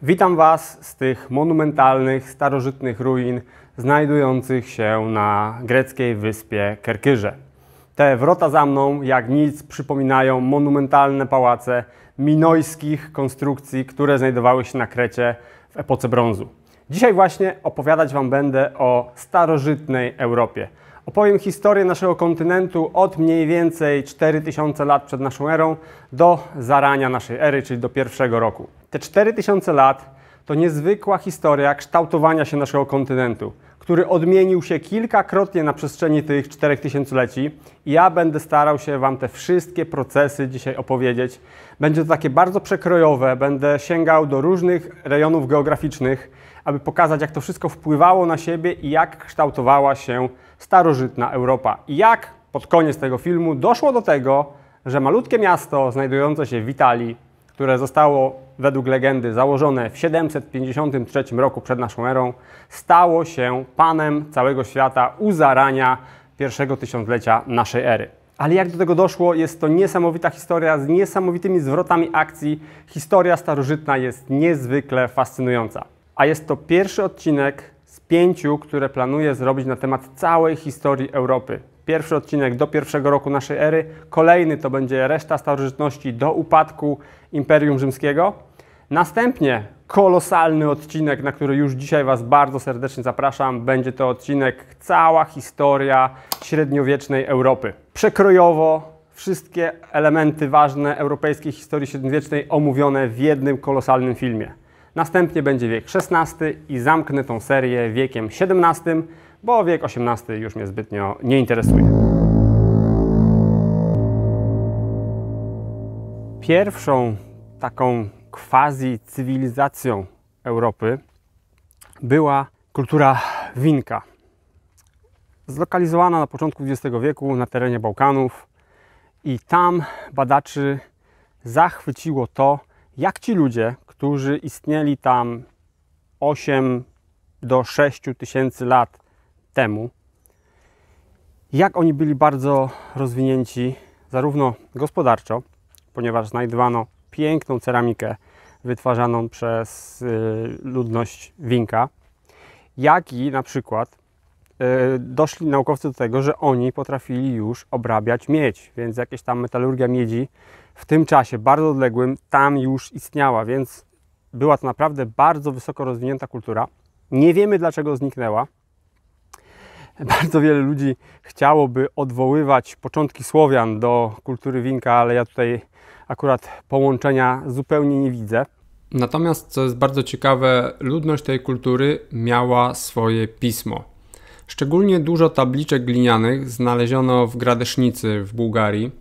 Witam Was z tych monumentalnych, starożytnych ruin znajdujących się na greckiej wyspie Kerkyrze. Te wrota za mną jak nic przypominają monumentalne pałace minojskich konstrukcji, które znajdowały się na Krecie w epoce brązu. Dzisiaj właśnie opowiadać Wam będę o starożytnej Europie. Opowiem historię naszego kontynentu od mniej więcej 4000 lat przed naszą erą do zarania naszej ery, czyli do pierwszego roku. Te 4000 lat to niezwykła historia kształtowania się naszego kontynentu, który odmienił się kilkakrotnie na przestrzeni tych 4000-leci i ja będę starał się Wam te wszystkie procesy dzisiaj opowiedzieć. Będzie to takie bardzo przekrojowe, będę sięgał do różnych rejonów geograficznych, aby pokazać, jak to wszystko wpływało na siebie i jak kształtowała się starożytna Europa. I jak pod koniec tego filmu doszło do tego, że malutkie miasto znajdujące się w Italii, które zostało według legendy założone w 753 roku przed naszą erą, stało się panem całego świata u zarania pierwszego tysiąclecia naszej ery. Ale jak do tego doszło, jest to niesamowita historia z niesamowitymi zwrotami akcji. Historia starożytna jest niezwykle fascynująca. A jest to pierwszy odcinek z 5, które planuję zrobić na temat całej historii Europy. Pierwszy odcinek do pierwszego roku naszej ery, kolejny to będzie reszta starożytności do upadku Imperium Rzymskiego. Następnie kolosalny odcinek, na który już dzisiaj Was bardzo serdecznie zapraszam. Będzie to odcinek cała historia średniowiecznej Europy. Przekrojowo wszystkie elementy ważne europejskiej historii średniowiecznej omówione w jednym kolosalnym filmie. Następnie będzie wiek XVI i zamknę tą serię wiekiem XVII, bo wiek XVIII już mnie zbytnio nie interesuje. Pierwszą taką quasi-cywilizacją Europy była kultura Winka. Zlokalizowana na początku XX wieku na terenie Bałkanów i tam badaczy zachwyciło to, jak ci ludzie, którzy istnieli tam 8 do 6 tysięcy lat temu, jak oni byli bardzo rozwinięci zarówno gospodarczo, ponieważ znajdowano piękną ceramikę wytwarzaną przez ludność Winka, jak i na przykład doszli naukowcy do tego, że oni potrafili już obrabiać miedź, więc jakieś tam metalurgia miedzi w tym czasie bardzo odległym tam już istniała, więc była to naprawdę bardzo wysoko rozwinięta kultura. Nie wiemy, dlaczego zniknęła. Bardzo wiele ludzi chciałoby odwoływać początki Słowian do kultury Winka, ale ja tutaj akurat połączenia zupełnie nie widzę. Natomiast, co jest bardzo ciekawe, ludność tej kultury miała swoje pismo. Szczególnie dużo tabliczek glinianych znaleziono w Gradesznicy w Bułgarii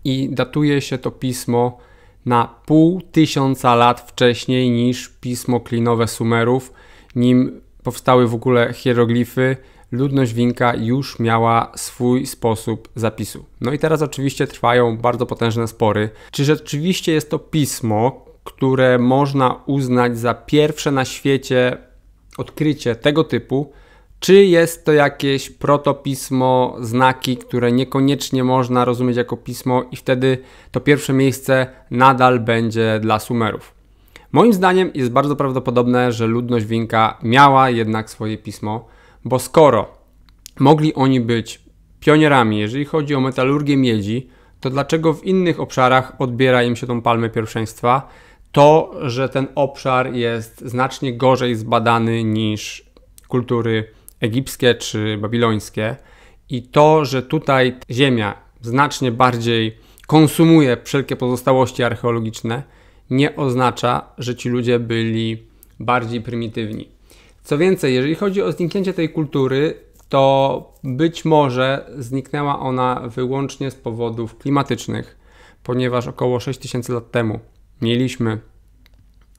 i datuje się to pismo na 500 lat wcześniej niż pismo klinowe Sumerów. Nim powstały w ogóle hieroglify, ludność Winka już miała swój sposób zapisu. No i teraz oczywiście trwają bardzo potężne spory, czy rzeczywiście jest to pismo, które można uznać za pierwsze na świecie odkrycie tego typu, czy jest to jakieś protopismo, znaki, które niekoniecznie można rozumieć jako pismo i wtedy to pierwsze miejsce nadal będzie dla Sumerów. Moim zdaniem jest bardzo prawdopodobne, że ludność Winka miała jednak swoje pismo, bo skoro mogli oni być pionierami, jeżeli chodzi o metalurgię miedzi, to dlaczego w innych obszarach odbiera im się tą palmę pierwszeństwa? To, że ten obszar jest znacznie gorzej zbadany niż kultury egipskie czy babilońskie i to, że tutaj ziemia znacznie bardziej konsumuje wszelkie pozostałości archeologiczne, nie oznacza, że ci ludzie byli bardziej prymitywni. Co więcej, jeżeli chodzi o zniknięcie tej kultury, to być może zniknęła ona wyłącznie z powodów klimatycznych, ponieważ około 6000 lat temu mieliśmy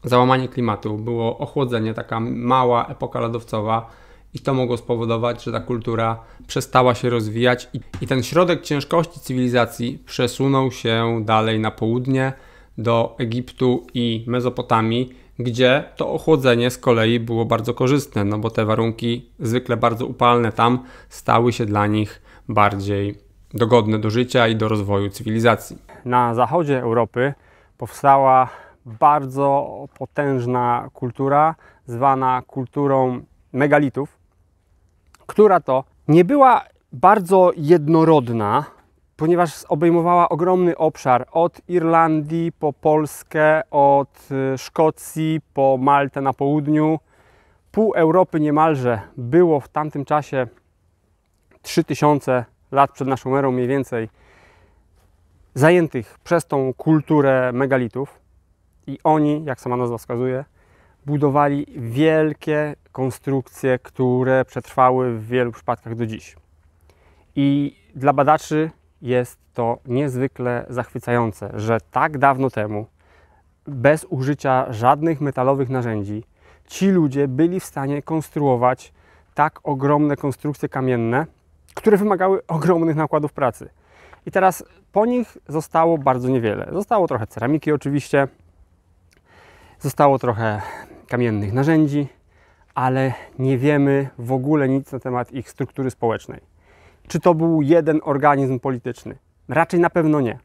załamanie klimatu, było ochłodzenie, taka mała epoka lodowcowa i to mogło spowodować, że ta kultura przestała się rozwijać i ten środek ciężkości cywilizacji przesunął się dalej na południe do Egiptu i Mezopotamii, gdzie to ochłodzenie z kolei było bardzo korzystne, no bo te warunki zwykle bardzo upalne tam stały się dla nich bardziej dogodne do życia i do rozwoju cywilizacji. Na zachodzie Europy powstała bardzo potężna kultura, zwana kulturą megalitów, która to nie była bardzo jednorodna, ponieważ obejmowała ogromny obszar od Irlandii po Polskę, od Szkocji po Maltę na południu. Pół Europy niemalże było w tamtym czasie 3000 lat przed naszą erą mniej więcej zajętych przez tą kulturę megalitów i oni, jak sama nazwa wskazuje, budowali wielkie konstrukcje, które przetrwały w wielu przypadkach do dziś. I dla badaczy jest to niezwykle zachwycające, że tak dawno temu, bez użycia żadnych metalowych narzędzi, ci ludzie byli w stanie konstruować tak ogromne konstrukcje kamienne, które wymagały ogromnych nakładów pracy. I teraz po nich zostało bardzo niewiele. Zostało trochę ceramiki oczywiście, zostało trochę kamiennych narzędzi, ale nie wiemy w ogóle nic na temat ich struktury społecznej. Czy to był jeden organizm polityczny? Raczej na pewno nie.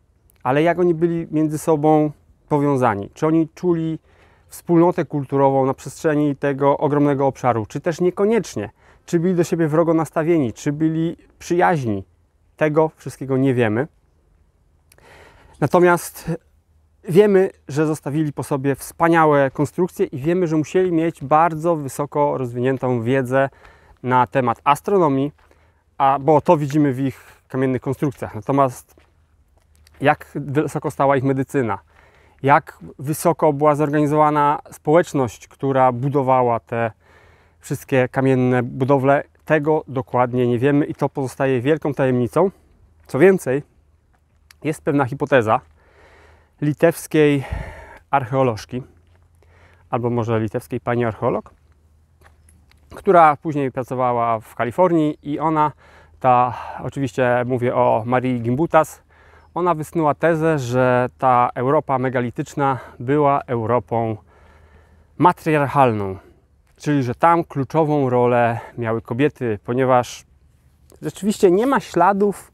Ale jak oni byli między sobą powiązani? Czy oni czuli wspólnotę kulturową na przestrzeni tego ogromnego obszaru? Czy też niekoniecznie? Czy byli do siebie wrogo nastawieni? Czy byli przyjaźni? Tego wszystkiego nie wiemy. Natomiast wiemy, że zostawili po sobie wspaniałe konstrukcje i wiemy, że musieli mieć bardzo wysoko rozwiniętą wiedzę na temat astronomii, bo to widzimy w ich kamiennych konstrukcjach. Natomiast jak wysoko stała ich medycyna, jak wysoko była zorganizowana społeczność, która budowała te wszystkie kamienne budowle, tego dokładnie nie wiemy i to pozostaje wielką tajemnicą. Co więcej, jest pewna hipoteza litewskiej archeolożki, albo może litewskiej pani archeolog, która później pracowała w Kalifornii i ona, oczywiście mówię o Marii Gimbutas, ona wysnuła tezę, że ta Europa megalityczna była Europą matriarchalną, czyli że tam kluczową rolę miały kobiety, ponieważ rzeczywiście nie ma śladów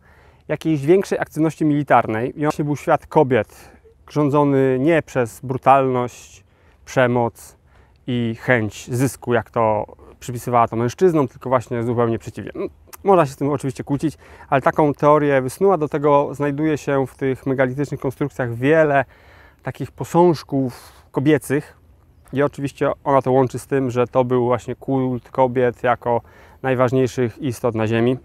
jakiejś większej aktywności militarnej. I właśnie był świat kobiet, rządzony nie przez brutalność, przemoc i chęć zysku, jak to przypisywała to mężczyznom, tylko właśnie zupełnie przeciwnie. Można się z tym oczywiście kłócić, ale taką teorię wysnuła. Do tego znajduje się w tych megalitycznych konstrukcjach wiele takich posążków kobiecych i oczywiście ona to łączy z tym, że to był właśnie kult kobiet jako najważniejszych istot na Ziemi.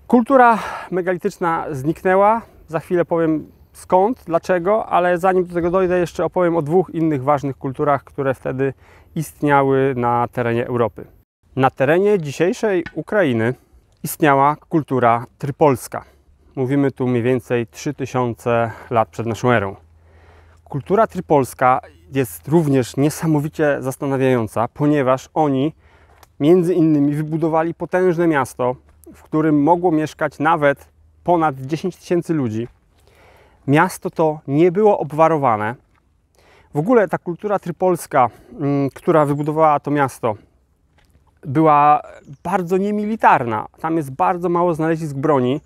Kultura megalityczna zniknęła. Za chwilę powiem skąd, dlaczego, ale zanim do tego dojdę, jeszcze opowiem o dwóch innych ważnych kulturach, które wtedy istniały na terenie Europy. Na terenie dzisiejszej Ukrainy istniała kultura trypolska. Mówimy tu mniej więcej 3000 lat przed naszą erą. Kultura trypolska jest również niesamowicie zastanawiająca, ponieważ oni między innymi wybudowali potężne miasto, w którym mogło mieszkać nawet ponad 10 000 ludzi. Miasto to nie było obwarowane. W ogóle ta kultura trypolska, która wybudowała to miasto, była bardzo niemilitarna. Tam jest bardzo mało znalezisk broni,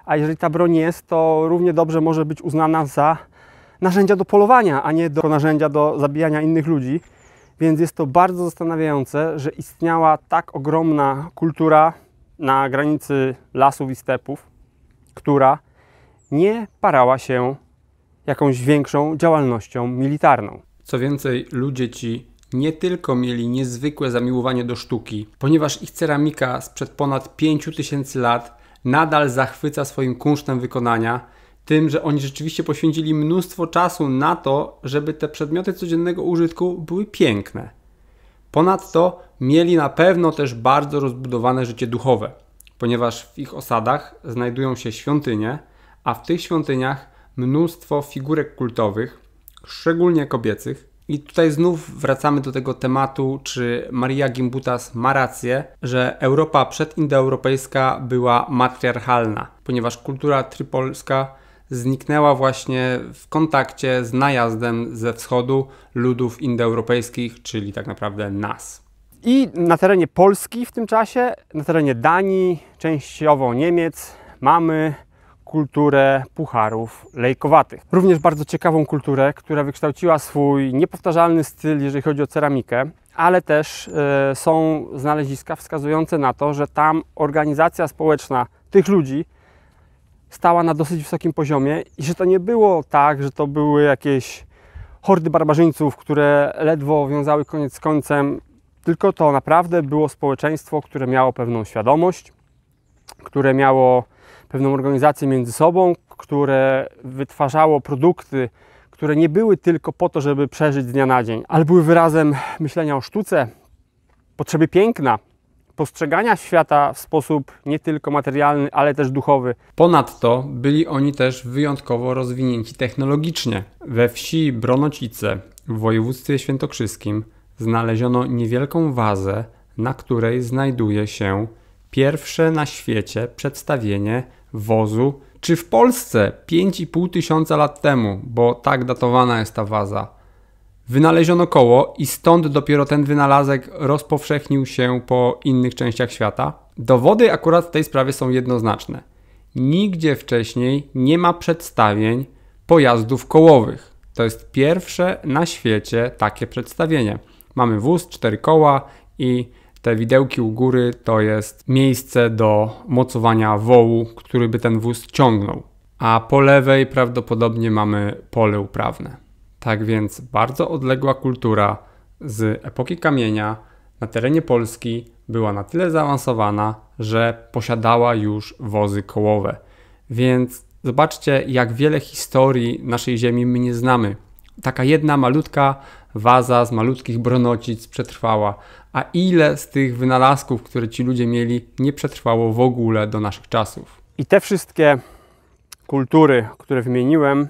a jeżeli ta broń jest, to równie dobrze może być uznana za narzędzia do polowania, a nie do narzędzia do zabijania innych ludzi. Więc jest to bardzo zastanawiające, że istniała tak ogromna kultura na granicy lasów i stepów, która nie parała się jakąś większą działalnością militarną. Co więcej, ludzie ci nie tylko mieli niezwykłe zamiłowanie do sztuki, ponieważ ich ceramika sprzed ponad 5000 lat nadal zachwyca swoim kunsztem wykonania, tym, że oni rzeczywiście poświęcili mnóstwo czasu na to, żeby te przedmioty codziennego użytku były piękne. Ponadto mieli na pewno też bardzo rozbudowane życie duchowe, ponieważ w ich osadach znajdują się świątynie, a w tych świątyniach mnóstwo figurek kultowych, szczególnie kobiecych. I tutaj znów wracamy do tego tematu, czy Maria Gimbutas ma rację, że Europa przedindoeuropejska była matriarchalna, ponieważ kultura trypolska zniknęła właśnie w kontakcie z najazdem ze wschodu ludów indoeuropejskich, czyli tak naprawdę nas. I na terenie Polski w tym czasie, na terenie Danii, częściowo Niemiec, mamy kulturę pucharów lejkowatych. Również bardzo ciekawą kulturę, która wykształciła swój niepowtarzalny styl, jeżeli chodzi o ceramikę, ale też są znaleziska wskazujące na to, że tam organizacja społeczna tych ludzi stała na dosyć wysokim poziomie i że to nie było tak, że to były jakieś hordy barbarzyńców, które ledwo wiązały koniec z końcem, tylko to naprawdę było społeczeństwo, które miało pewną świadomość, które miało pewną organizację między sobą, które wytwarzało produkty, które nie były tylko po to, żeby przeżyć z dnia na dzień, ale były wyrazem myślenia o sztuce, potrzeby piękna, postrzegania świata w sposób nie tylko materialny, ale też duchowy. Ponadto byli oni też wyjątkowo rozwinięci technologicznie. We wsi Bronocice w województwie świętokrzyskim znaleziono niewielką wazę, na której znajduje się pierwsze na świecie przedstawienie wozu, czy w Polsce 5,5 tysiąca lat temu, bo tak datowana jest ta waza. Wynaleziono koło i stąd dopiero ten wynalazek rozpowszechnił się po innych częściach świata. Dowody akurat w tej sprawie są jednoznaczne. Nigdzie wcześniej nie ma przedstawień pojazdów kołowych. To jest pierwsze na świecie takie przedstawienie. Mamy wóz, 4 koła i te widełki u góry to jest miejsce do mocowania wołu, który by ten wóz ciągnął. A po lewej prawdopodobnie mamy pole uprawne. Tak więc bardzo odległa kultura z epoki kamienia na terenie Polski była na tyle zaawansowana, że posiadała już wozy kołowe. Więc zobaczcie, jak wiele historii naszej ziemi my nie znamy. Taka jedna malutka waza z malutkich Bronocic przetrwała, a ile z tych wynalazków, które ci ludzie mieli, nie przetrwało w ogóle do naszych czasów. I te wszystkie kultury, które wymieniłem,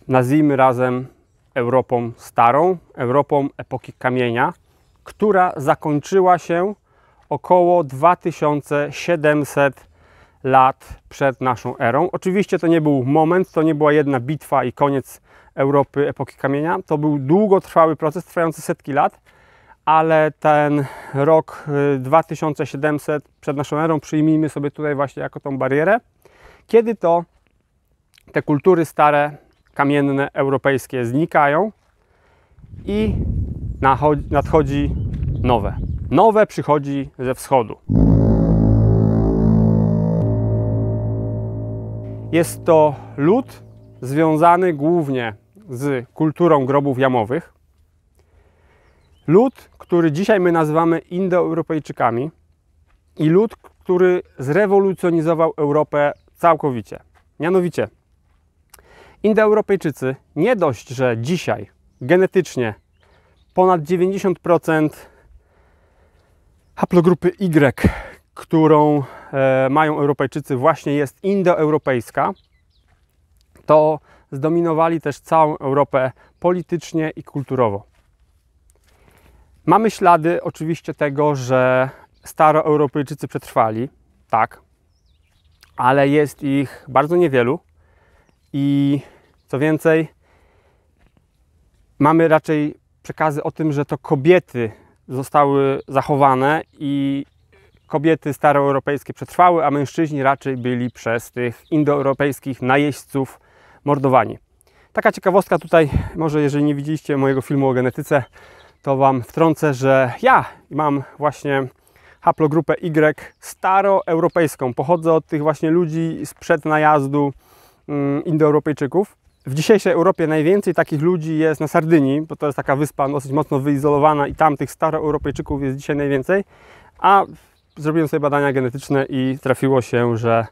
nazwijmy razem Europą starą, Europą epoki kamienia, która zakończyła się około 2700 lat przed naszą erą. Oczywiście to nie był moment, to nie była jedna bitwa i koniec Europy epoki kamienia. To był długotrwały proces, trwający setki lat, ale ten rok 2700 przed naszą erą przyjmijmy sobie tutaj właśnie jako tą barierę, kiedy to te kultury stare, kamienne, europejskie znikają i nadchodzi nowe. Nowe przychodzi ze wschodu. Jest to lud związany głównie z kulturą grobów jamowych. Lud, który dzisiaj my nazywamy Indoeuropejczykami i lud, który zrewolucjonizował Europę całkowicie. Mianowicie Indoeuropejczycy nie dość, że dzisiaj genetycznie ponad 90% haplogrupy Y, którą mają Europejczycy, właśnie jest indoeuropejska, to zdominowali też całą Europę politycznie i kulturowo. Mamy ślady oczywiście tego, że staroeuropejczycy przetrwali, tak, ale jest ich bardzo niewielu i co więcej, mamy raczej przekazy o tym, że to kobiety zostały zachowane i kobiety staroeuropejskie przetrwały, a mężczyźni raczej byli przez tych indoeuropejskich najeźdźców mordowani. Taka ciekawostka tutaj, może jeżeli nie widzieliście mojego filmu o genetyce, to Wam wtrącę, że ja mam właśnie haplogrupę Y staroeuropejską. Pochodzę od tych właśnie ludzi sprzed najazdu Indoeuropejczyków. W dzisiejszej Europie najwięcej takich ludzi jest na Sardynii, bo to jest taka wyspa dosyć mocno wyizolowana i tam tych staroeuropejczyków jest dzisiaj najwięcej. A zrobiłem sobie badania genetyczne i trafiło się, że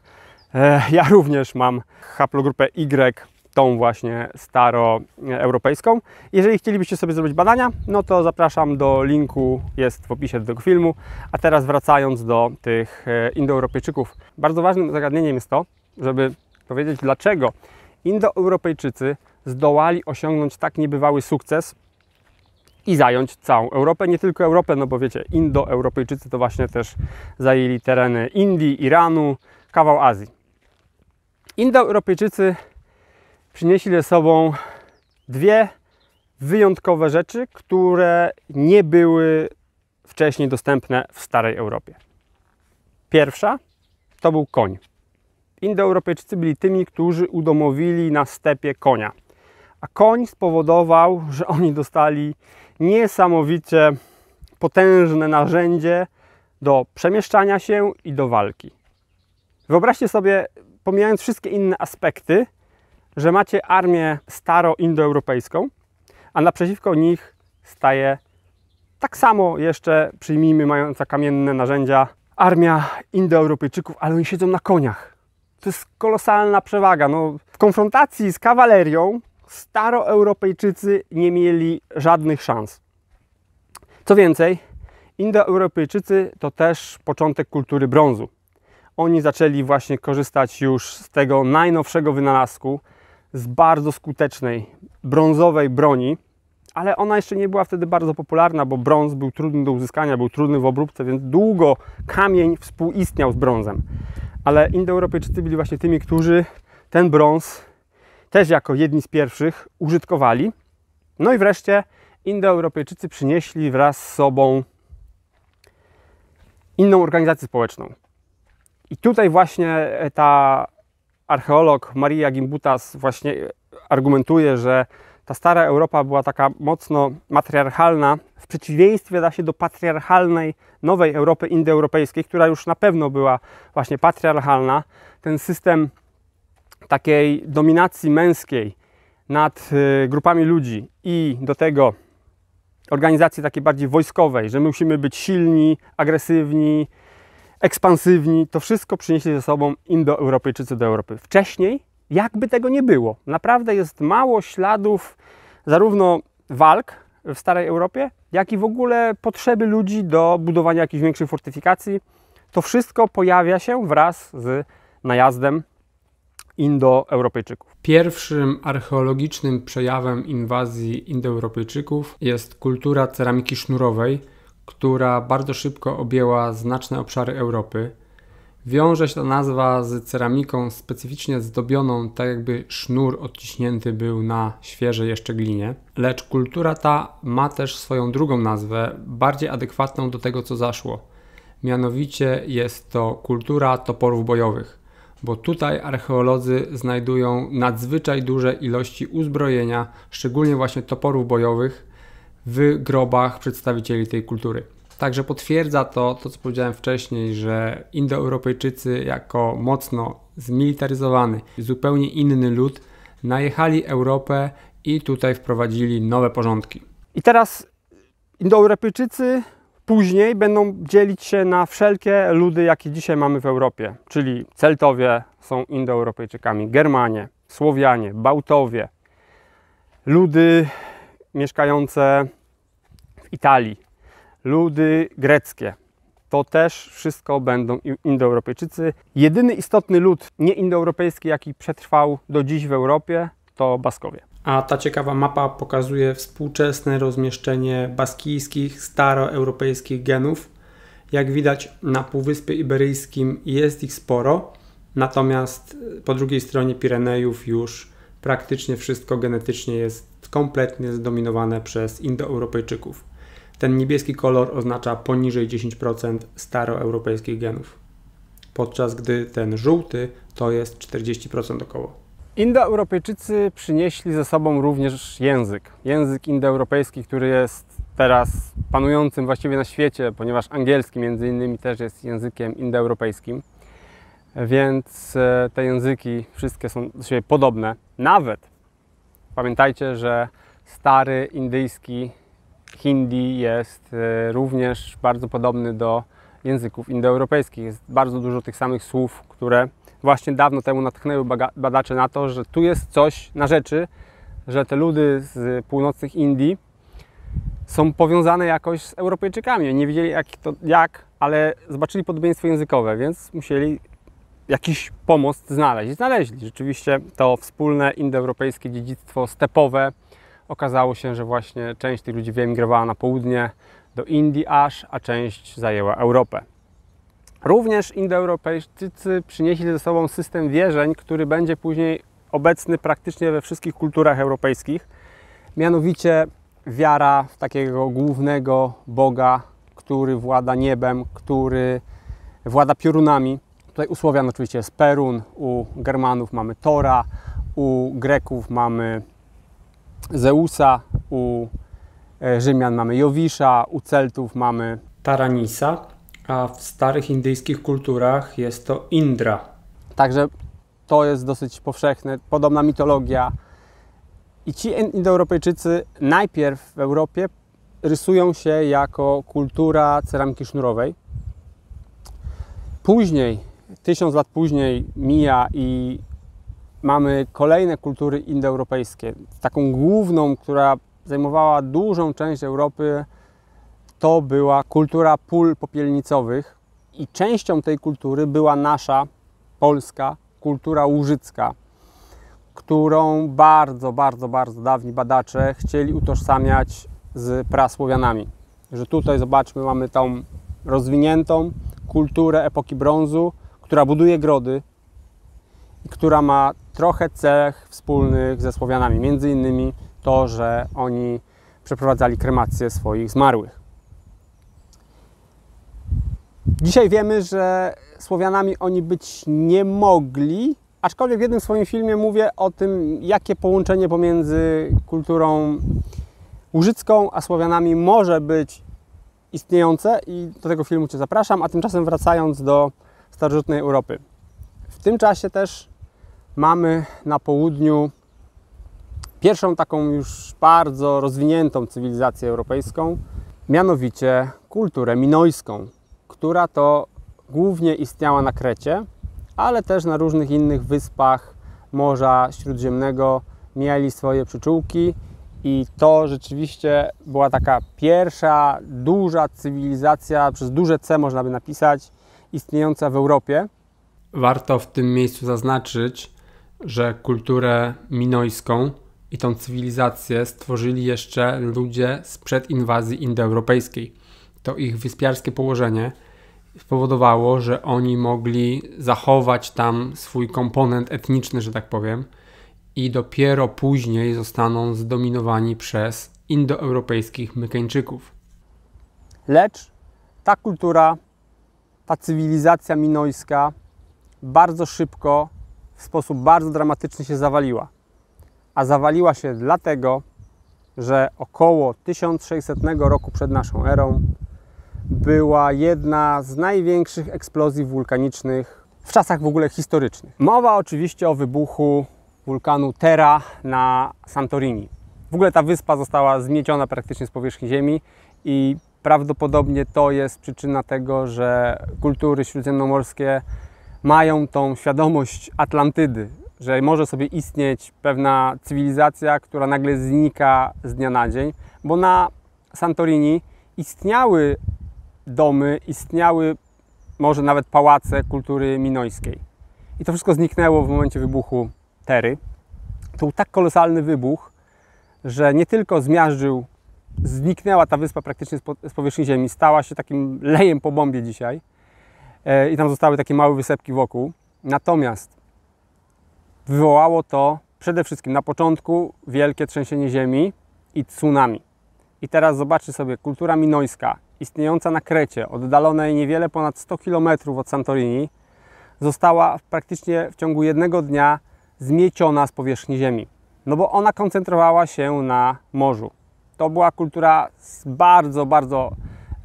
ja również mam haplogrupę Y, tą właśnie staroeuropejską. Jeżeli chcielibyście sobie zrobić badania, no to zapraszam do linku, jest w opisie do tego filmu. A teraz wracając do tych Indoeuropejczyków. Bardzo ważnym zagadnieniem jest to, żeby powiedzieć, dlaczego Indoeuropejczycy zdołali osiągnąć tak niebywały sukces i zająć całą Europę. Nie tylko Europę, no bo wiecie, Indoeuropejczycy to właśnie też zajęli tereny Indii, Iranu, kawał Azji. Indoeuropejczycy przynieśli ze sobą dwie wyjątkowe rzeczy, które nie były wcześniej dostępne w starej Europie. Pierwsza to był koń. Indoeuropejczycy byli tymi, którzy udomowili na stepie konia. A koń spowodował, że oni dostali niesamowicie potężne narzędzie do przemieszczania się i do walki. Wyobraźcie sobie, pomijając wszystkie inne aspekty, że macie armię staro-indoeuropejską, a naprzeciwko nich staje tak samo jeszcze, przyjmijmy, mająca kamienne narzędzia, armia Indoeuropejczyków, ale oni siedzą na koniach. To jest kolosalna przewaga. No, w konfrontacji z kawalerią staroeuropejczycy nie mieli żadnych szans. Co więcej, Indoeuropejczycy to też początek kultury brązu. Oni zaczęli właśnie korzystać już z tego najnowszego wynalazku, z bardzo skutecznej brązowej broni, ale ona jeszcze nie była wtedy bardzo popularna, bo brąz był trudny do uzyskania, był trudny w obróbce, więc długo kamień współistniał z brązem. Ale Indoeuropejczycy byli właśnie tymi, którzy ten brąz też jako jedni z pierwszych użytkowali. No i wreszcie Indoeuropejczycy przynieśli wraz z sobą inną organizację społeczną. I tutaj właśnie ta archeolog Maria Gimbutas właśnie argumentuje, że ta stara Europa była taka mocno matriarchalna, w przeciwieństwie da się do patriarchalnej nowej Europy indoeuropejskiej, która już na pewno była właśnie patriarchalna. Ten system takiej dominacji męskiej nad grupami ludzi i do tego organizacji takiej bardziej wojskowej, że my musimy być silni, agresywni, ekspansywni, to wszystko przynieśli ze sobą Indoeuropejczycy do Europy. Wcześniej jakby tego nie było. Naprawdę jest mało śladów zarówno walk w starej Europie, jak i w ogóle potrzeby ludzi do budowania jakichś większych fortyfikacji. To wszystko pojawia się wraz z najazdem Indoeuropejczyków. Pierwszym archeologicznym przejawem inwazji Indoeuropejczyków jest kultura ceramiki sznurowej, która bardzo szybko objęła znaczne obszary Europy. Wiąże się ta nazwa z ceramiką specyficznie zdobioną, tak jakby sznur odciśnięty był na świeżej jeszcze glinie. Lecz kultura ta ma też swoją drugą nazwę, bardziej adekwatną do tego, co zaszło. Mianowicie jest to kultura toporów bojowych, bo tutaj archeolodzy znajdują nadzwyczaj duże ilości uzbrojenia, szczególnie właśnie toporów bojowych, w grobach przedstawicieli tej kultury. Także potwierdza to, co powiedziałem wcześniej, że Indoeuropejczycy jako mocno zmilitaryzowany, zupełnie inny lud najechali Europę i tutaj wprowadzili nowe porządki. I teraz Indoeuropejczycy później będą dzielić się na wszelkie ludy, jakie dzisiaj mamy w Europie, czyli Celtowie są Indoeuropejczykami, Germanie, Słowianie, Bałtowie, ludy mieszkające w Italii, ludy greckie. To też wszystko będą Indoeuropejczycy. Jedyny istotny lud nieindoeuropejski, jaki przetrwał do dziś w Europie, to Baskowie. A ta ciekawa mapa pokazuje współczesne rozmieszczenie baskijskich, staroeuropejskich genów. Jak widać, na Półwyspie Iberyjskim jest ich sporo, natomiast po drugiej stronie Pirenejów już praktycznie wszystko genetycznie jest kompletnie zdominowane przez Indoeuropejczyków. Ten niebieski kolor oznacza poniżej 10% staroeuropejskich genów, podczas gdy ten żółty to jest 40% około. Indoeuropejczycy przynieśli ze sobą również język. Język indoeuropejski, który jest teraz panującym właściwie na świecie, ponieważ angielski między innymi też jest językiem indoeuropejskim. Więc te języki wszystkie są do siebie podobne. Nawet pamiętajcie, że stary indyjski hindi jest również bardzo podobny do języków indoeuropejskich. Jest bardzo dużo tych samych słów, które właśnie dawno temu natchnęły badaczy na to, że tu jest coś na rzeczy, że te ludy z północnych Indii są powiązane jakoś z Europejczykami. Nie wiedzieli jak, ale zobaczyli podobieństwo językowe, więc musieli jakiś pomost znaleźć. I znaleźli. Rzeczywiście to wspólne indoeuropejskie dziedzictwo stepowe. Okazało się, że właśnie część tych ludzi wyemigrowała na południe do Indii aż, a część zajęła Europę. Również Indoeuropejczycy przynieśli ze sobą system wierzeń, który będzie później obecny praktycznie we wszystkich kulturach europejskich. Mianowicie wiara w takiego głównego Boga, który włada niebem, który włada piorunami, Tutaj u Słowian oczywiście jest Perun, u Germanów mamy Tora, u Greków mamy Zeusa, u Rzymian mamy Jowisza, u Celtów mamy Taranisa, a w starych indyjskich kulturach jest to Indra. Także to jest dosyć powszechne, podobna mitologia. I ci Indoeuropejczycy najpierw w Europie rysują się jako kultura ceramiki sznurowej. Później, 1000 lat później mija i mamy kolejne kultury indoeuropejskie. Taką główną, która zajmowała dużą część Europy, to była kultura pól popielnicowych i częścią tej kultury była nasza polska kultura łużycka, którą bardzo dawni badacze chcieli utożsamiać z prasłowianami. Że tutaj zobaczmy, mamy tą rozwiniętą kulturę epoki brązu, która buduje grody i która ma trochę cech wspólnych ze Słowianami. Między innymi to, że oni przeprowadzali kremację swoich zmarłych. Dzisiaj wiemy, że Słowianami oni być nie mogli, aczkolwiek w jednym swoim filmie mówię o tym, jakie połączenie pomiędzy kulturą łużycką a Słowianami może być istniejące i do tego filmu Cię zapraszam, a tymczasem wracając do starożytnej Europy. W tym czasie też mamy na południu pierwszą taką już bardzo rozwiniętą cywilizację europejską, mianowicie kulturę minojską, która to głównie istniała na Krecie, ale też na różnych innych wyspach Morza Śródziemnego mieli swoje przyczółki i to rzeczywiście była taka pierwsza duża cywilizacja, przez duże C można by napisać, istniejąca w Europie. Warto w tym miejscu zaznaczyć, że kulturę minojską i tą cywilizację stworzyli jeszcze ludzie sprzed inwazji indoeuropejskiej. To ich wyspiarskie położenie spowodowało, że oni mogli zachować tam swój komponent etniczny, że tak powiem, i dopiero później zostaną zdominowani przez indoeuropejskich Mykeńczyków. Lecz ta kultura, ta cywilizacja minojska bardzo szybko, w sposób bardzo dramatyczny się zawaliła. A zawaliła się dlatego, że około 1600 roku przed naszą erą była jedna z największych eksplozji wulkanicznych w czasach w ogóle historycznych. Mowa oczywiście o wybuchu wulkanu Thera na Santorini. W ogóle ta wyspa została zmieciona praktycznie z powierzchni ziemi i prawdopodobnie to jest przyczyna tego, że kultury śródziemnomorskie mają tą świadomość Atlantydy, że może sobie istnieć pewna cywilizacja, która nagle znika z dnia na dzień, bo na Santorini istniały domy, istniały może nawet pałace kultury minojskiej. I to wszystko zniknęło w momencie wybuchu Tery. To był tak kolosalny wybuch, że nie tylko zniknęła ta wyspa praktycznie z powierzchni ziemi, stała się takim lejem po bombie dzisiaj i tam zostały takie małe wysepki wokół. Natomiast wywołało to przede wszystkim na początku wielkie trzęsienie ziemi i tsunami. I teraz zobaczcie sobie, kultura minojska istniejąca na Krecie, oddalonej niewiele ponad 100 km od Santorini, została praktycznie w ciągu jednego dnia zmieciona z powierzchni ziemi. No bo ona koncentrowała się na morzu. To była kultura bardzo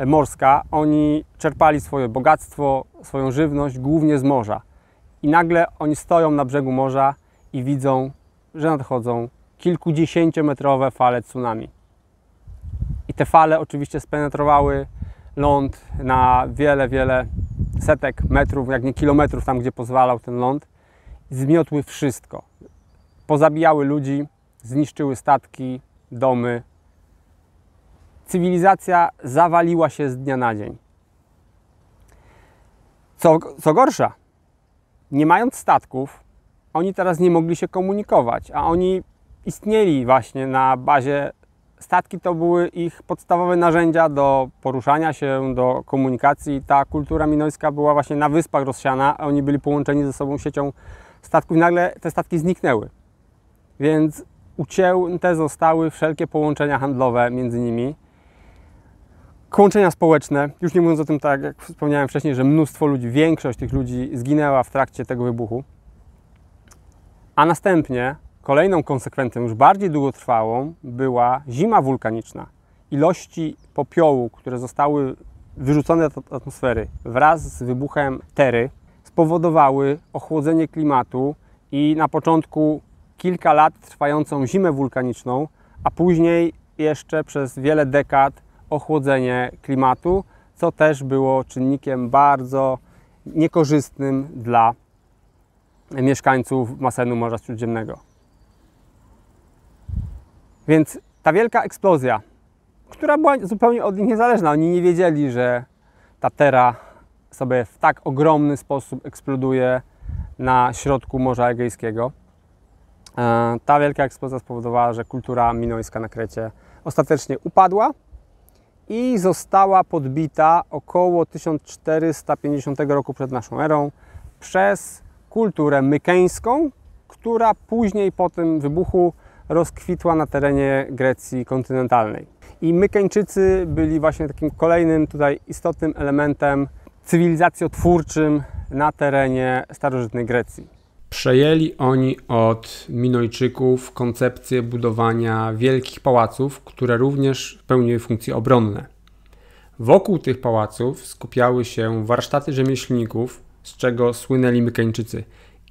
morska. Oni czerpali swoje bogactwo, swoją żywność głównie z morza. I nagle oni stoją na brzegu morza i widzą, że nadchodzą kilkudziesięciometrowe fale tsunami. I te fale oczywiście spenetrowały ląd na wiele setek metrów, jak nie kilometrów, tam gdzie pozwalał ten ląd. Zmiotły wszystko. Pozabijały ludzi, zniszczyły statki, domy. Cywilizacja zawaliła się z dnia na dzień. Co gorsza, nie mając statków, oni teraz nie mogli się komunikować, a oni istnieli właśnie na bazie. Statki to były ich podstawowe narzędzia do poruszania się, do komunikacji. Ta kultura minojska była właśnie na wyspach rozsiana, a oni byli połączeni ze sobą siecią statków i nagle te statki zniknęły. Więc ucięte zostały wszelkie połączenia handlowe między nimi. Kłączenia społeczne, już nie mówiąc o tym, tak jak wspomniałem wcześniej, że mnóstwo ludzi, większość tych ludzi zginęła w trakcie tego wybuchu. A następnie kolejną konsekwencją, już bardziej długotrwałą, była zima wulkaniczna. Ilości popiołu, które zostały wyrzucone do atmosfery wraz z wybuchem Tery, spowodowały ochłodzenie klimatu i na początku kilka lat trwającą zimę wulkaniczną, a później jeszcze przez wiele dekad ochłodzenie klimatu, co też było czynnikiem bardzo niekorzystnym dla mieszkańców basenu Morza Śródziemnego. Więc ta wielka eksplozja, która była zupełnie od nich niezależna, oni nie wiedzieli, że ta Tera sobie w tak ogromny sposób eksploduje na środku Morza Egejskiego. Ta wielka eksplozja spowodowała, że kultura minojska na Krecie ostatecznie upadła i została podbita około 1450 roku przed naszą erą przez kulturę mykeńską, która później po tym wybuchu rozkwitła na terenie Grecji kontynentalnej. I Mykeńczycy byli właśnie takim kolejnym tutaj istotnym elementem cywilizacjotwórczym na terenie starożytnej Grecji. Przejęli oni od Minojczyków koncepcję budowania wielkich pałaców, które również pełniły funkcje obronne. Wokół tych pałaców skupiały się warsztaty rzemieślników, z czego słynęli Mykeńczycy.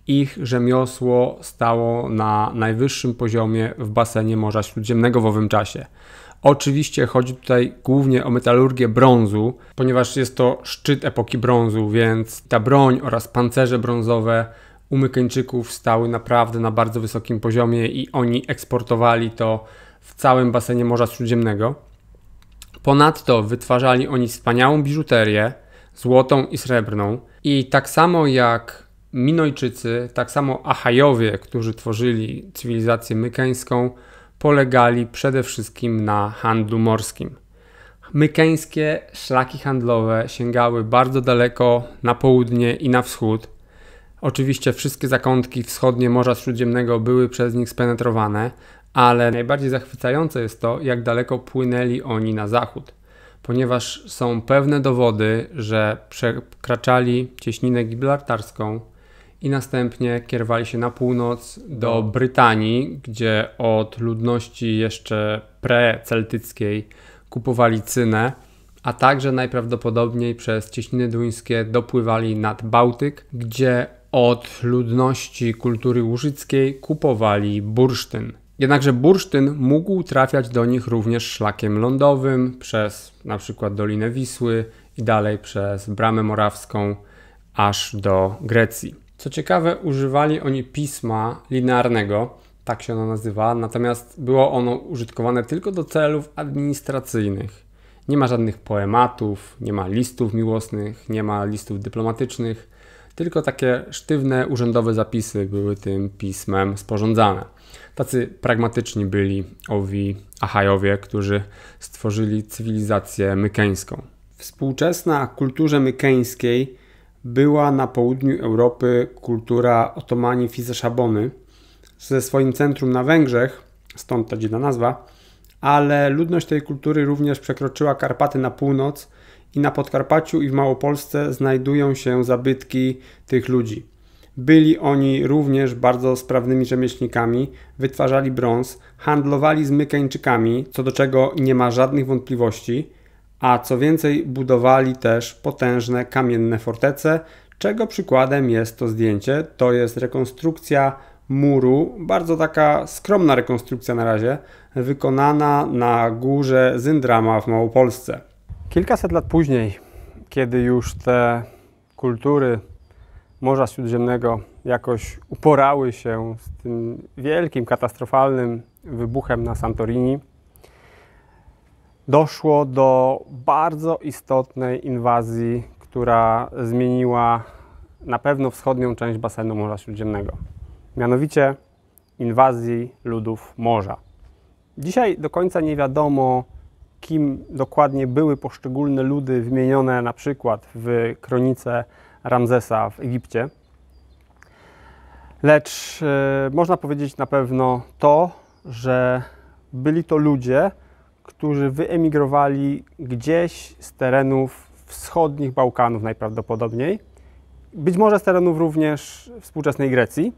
Ich rzemiosło stało na najwyższym poziomie w basenie Morza Śródziemnego w owym czasie. Oczywiście chodzi tutaj głównie o metalurgię brązu, ponieważ jest to szczyt epoki brązu, więc ta broń oraz pancerze brązowe u Mykeńczyków stały naprawdę na bardzo wysokim poziomie i oni eksportowali to w całym basenie Morza Śródziemnego. Ponadto wytwarzali oni wspaniałą biżuterię, złotą i srebrną, i tak samo jak Minojczycy, tak samo Achajowie, którzy tworzyli cywilizację mykeńską, polegali przede wszystkim na handlu morskim. Mykeńskie szlaki handlowe sięgały bardzo daleko na południe i na wschód. Oczywiście wszystkie zakątki wschodnie Morza Śródziemnego były przez nich spenetrowane, ale najbardziej zachwycające jest to, jak daleko płynęli oni na zachód, ponieważ są pewne dowody, że przekraczali cieśninę gibraltarską i następnie kierowali się na północ do Brytanii, gdzie od ludności jeszcze preceltyckiej kupowali cynę, a także najprawdopodobniej przez cieśniny duńskie dopływali nad Bałtyk, gdzie od ludności kultury łużyckiej kupowali bursztyn. Jednakże bursztyn mógł trafiać do nich również szlakiem lądowym przez na przykład Dolinę Wisły i dalej przez Bramę Morawską aż do Grecji. Co ciekawe, używali oni pisma linearnego, tak się ono nazywa, natomiast było ono użytkowane tylko do celów administracyjnych. Nie ma żadnych poematów, nie ma listów miłosnych, nie ma listów dyplomatycznych, tylko takie sztywne urzędowe zapisy były tym pismem sporządzane. Tacy pragmatyczni byli owi Achajowie, którzy stworzyli cywilizację mykeńską. Współczesna kulturze mykeńskiej była na południu Europy kultura Otomani Fizeszabony ze swoim centrum na Węgrzech, stąd ta dziwna nazwa, ale ludność tej kultury również przekroczyła Karpaty na północ i na Podkarpaciu i w Małopolsce znajdują się zabytki tych ludzi. Byli oni również bardzo sprawnymi rzemieślnikami, wytwarzali brąz, handlowali z Mykeńczykami, co do czego nie ma żadnych wątpliwości, a co więcej budowali też potężne kamienne fortece, czego przykładem jest to zdjęcie. To jest rekonstrukcja muru, bardzo taka skromna rekonstrukcja na razie, wykonana na górze Zyndrama w Małopolsce. Kilkaset lat później, kiedy już te kultury Morza Śródziemnego jakoś uporały się z tym wielkim, katastrofalnym wybuchem na Santorini, doszło do bardzo istotnej inwazji, która zmieniła na pewno wschodnią część basenu Morza Śródziemnego. Mianowicie inwazji ludów morza. Dzisiaj do końca nie wiadomo, kim dokładnie były poszczególne ludy wymienione na przykład w kronice Ramzesa w Egipcie. Lecz można powiedzieć na pewno to, że byli to ludzie, którzy wyemigrowali gdzieś z terenów wschodnich Bałkanów najprawdopodobniej, być może z terenów również współczesnej Grecji.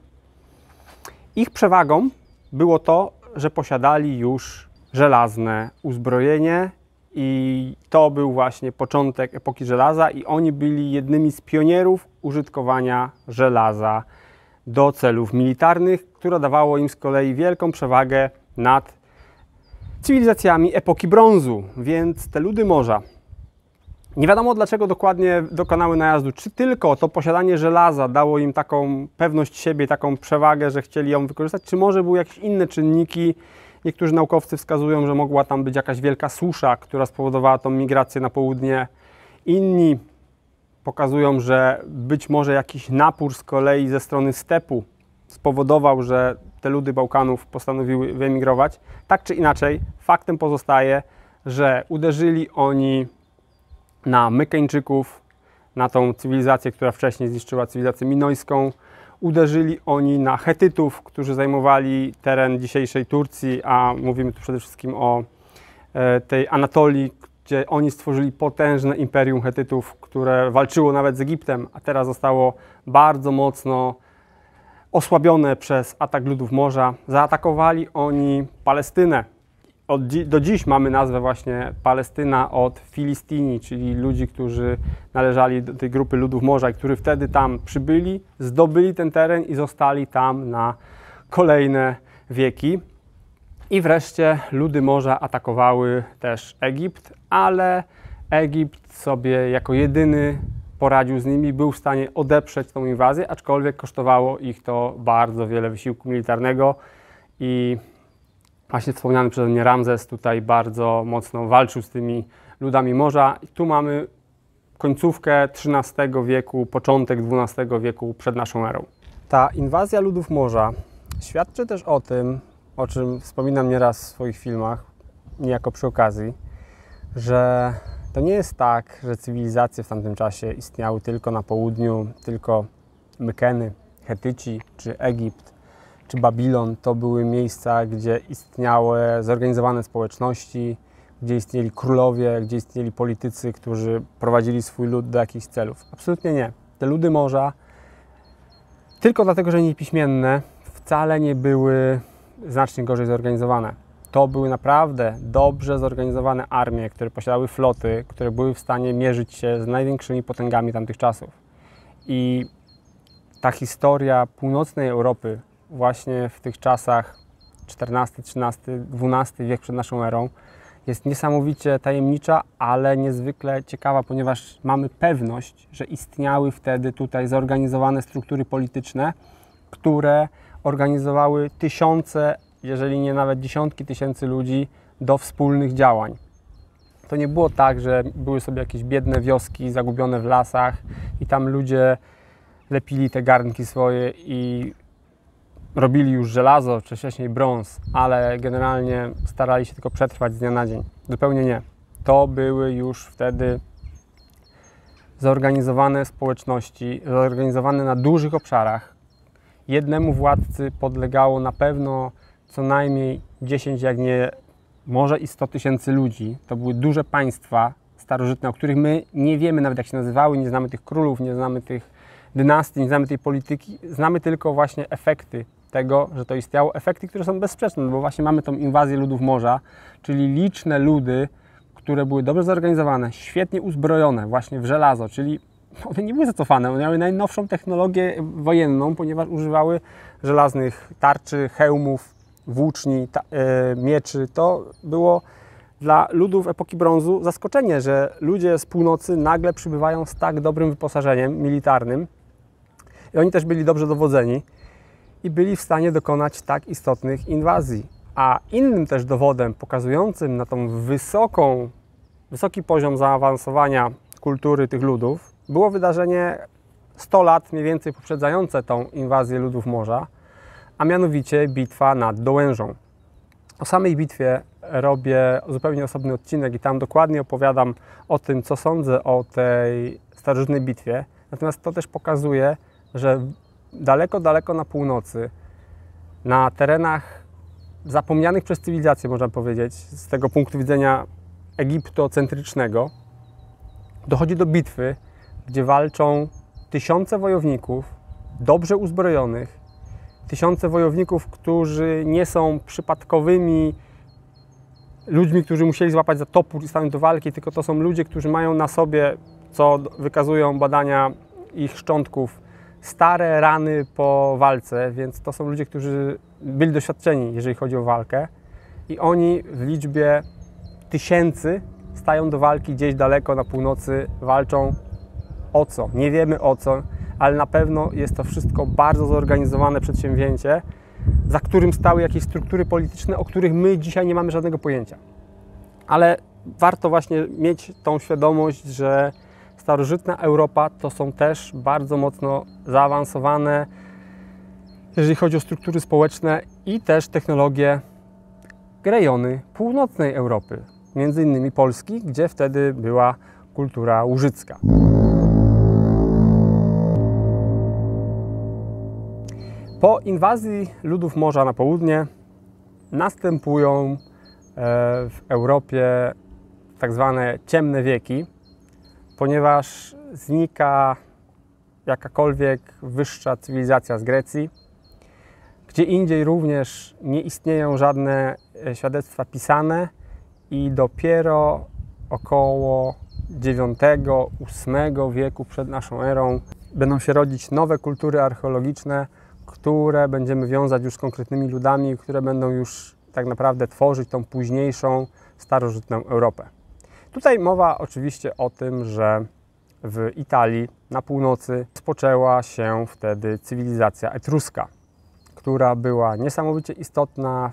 Ich przewagą było to, że posiadali już żelazne uzbrojenie i to był właśnie początek epoki żelaza i oni byli jednymi z pionierów użytkowania żelaza do celów militarnych, które dawało im z kolei wielką przewagę nad cywilizacjami epoki brązu, więc te ludy morza. Nie wiadomo dlaczego dokładnie dokonały najazdu, czy tylko to posiadanie żelaza dało im taką pewność siebie, taką przewagę, że chcieli ją wykorzystać, czy może były jakieś inne czynniki. Niektórzy naukowcy wskazują, że mogła tam być jakaś wielka susza, która spowodowała tą migrację na południe. Inni pokazują, że być może jakiś napór z kolei ze strony stepu spowodował, że te ludy Bałkanów postanowiły wyemigrować. Tak czy inaczej, faktem pozostaje, że uderzyli oni na Mykeńczyków, na tą cywilizację, która wcześniej zniszczyła cywilizację minojską. Uderzyli oni na Chetytów, którzy zajmowali teren dzisiejszej Turcji, a mówimy tu przede wszystkim o tej Anatolii, gdzie oni stworzyli potężne imperium Chetytów, które walczyło nawet z Egiptem, a teraz zostało bardzo mocno osłabione przez atak ludów morza. Zaatakowali oni Palestynę. Do dziś mamy nazwę właśnie Palestyna od Filistini, czyli ludzi, którzy należeli do tej grupy ludów morza i którzy wtedy tam przybyli, zdobyli ten teren i zostali tam na kolejne wieki. I wreszcie ludy morza atakowały też Egipt, ale Egipt sobie jako jedyny poradził z nimi, był w stanie odeprzeć tą inwazję, aczkolwiek kosztowało ich to bardzo wiele wysiłku militarnego i właśnie wspomniany przeze mnie Ramzes tutaj bardzo mocno walczył z tymi ludami morza. I tu mamy końcówkę XIII wieku, początek XII wieku przed naszą erą. Ta inwazja ludów morza świadczy też o tym, o czym wspominam nieraz w swoich filmach, niejako przy okazji, że to nie jest tak, że cywilizacje w tamtym czasie istniały tylko na południu, tylko Mykeny, Chetyci czy Egipt czy Babilon to były miejsca, gdzie istniały zorganizowane społeczności, gdzie istnieli królowie, gdzie istnieli politycy, którzy prowadzili swój lud do jakichś celów. Absolutnie nie. Te ludy morza, tylko dlatego, że niepiśmienne, wcale nie były znacznie gorzej zorganizowane. To były naprawdę dobrze zorganizowane armie, które posiadały floty, które były w stanie mierzyć się z największymi potęgami tamtych czasów. I ta historia północnej Europy właśnie w tych czasach XIV, XIII, XII wiek przed naszą erą jest niesamowicie tajemnicza, ale niezwykle ciekawa, ponieważ mamy pewność, że istniały wtedy tutaj zorganizowane struktury polityczne, które organizowały tysiące, jeżeli nie nawet dziesiątki tysięcy ludzi do wspólnych działań. To nie było tak, że były sobie jakieś biedne wioski zagubione w lasach i tam ludzie lepili te garnki swoje i robili już żelazo, czy wcześniej brąz, ale generalnie starali się tylko przetrwać z dnia na dzień. Zupełnie nie. To były już wtedy zorganizowane społeczności, zorganizowane na dużych obszarach. Jednemu władcy podlegało na pewno co najmniej 10, jak nie może i 100 tysięcy ludzi. To były duże państwa starożytne, o których my nie wiemy nawet jak się nazywały, nie znamy tych królów, nie znamy tych dynastii, nie znamy tej polityki. Znamy tylko właśnie efekty tego, że to istniało, efekty, które są bezsprzeczne, bo właśnie mamy tą inwazję ludów morza, czyli liczne ludy, które były dobrze zorganizowane, świetnie uzbrojone właśnie w żelazo, czyli one nie były zacofane, one miały najnowszą technologię wojenną, ponieważ używały żelaznych tarczy, hełmów, włóczni, mieczy. To było dla ludów epoki brązu zaskoczenie, że ludzie z północy nagle przybywają z tak dobrym wyposażeniem militarnym i oni też byli dobrze dowodzeni i byli w stanie dokonać tak istotnych inwazji. A innym też dowodem pokazującym na tą wysoki poziom zaawansowania kultury tych ludów było wydarzenie 100 lat mniej więcej poprzedzające tą inwazję ludów morza, a mianowicie bitwa nad Dołężą. O samej bitwie robię zupełnie osobny odcinek i tam dokładnie opowiadam o tym, co sądzę o tej starożytnej bitwie. Natomiast to też pokazuje, że daleko, daleko na północy, na terenach zapomnianych przez cywilizację, można powiedzieć, z tego punktu widzenia egiptocentrycznego, dochodzi do bitwy, gdzie walczą tysiące wojowników, dobrze uzbrojonych, tysiące wojowników, którzy nie są przypadkowymi ludźmi, którzy musieli złapać za topór i stanąć do walki, tylko to są ludzie, którzy mają na sobie, co wykazują badania ich szczątków, stare rany po walce, więc to są ludzie, którzy byli doświadczeni, jeżeli chodzi o walkę, i oni w liczbie tysięcy stają do walki gdzieś daleko na północy, walczą o co? Nie wiemy o co, ale na pewno jest to wszystko bardzo zorganizowane przedsięwzięcie, za którym stały jakieś struktury polityczne, o których my dzisiaj nie mamy żadnego pojęcia. Ale warto właśnie mieć tą świadomość, że starożytna Europa to są też bardzo mocno zaawansowane, jeżeli chodzi o struktury społeczne i też technologie, rejony północnej Europy, między innymi Polski, gdzie wtedy była kultura łużycka. Po inwazji ludów morza na południe następują w Europie tak zwane ciemne wieki, ponieważ znika jakakolwiek wyższa cywilizacja z Grecji. Gdzie indziej również nie istnieją żadne świadectwa pisane i dopiero około IX-VIII wieku przed naszą erą będą się rodzić nowe kultury archeologiczne, które będziemy wiązać już z konkretnymi ludami, które będą już tak naprawdę tworzyć tą późniejszą, starożytną Europę. Tutaj mowa oczywiście o tym, że w Italii na północy rozpoczęła się wtedy cywilizacja etruska, która była niesamowicie istotna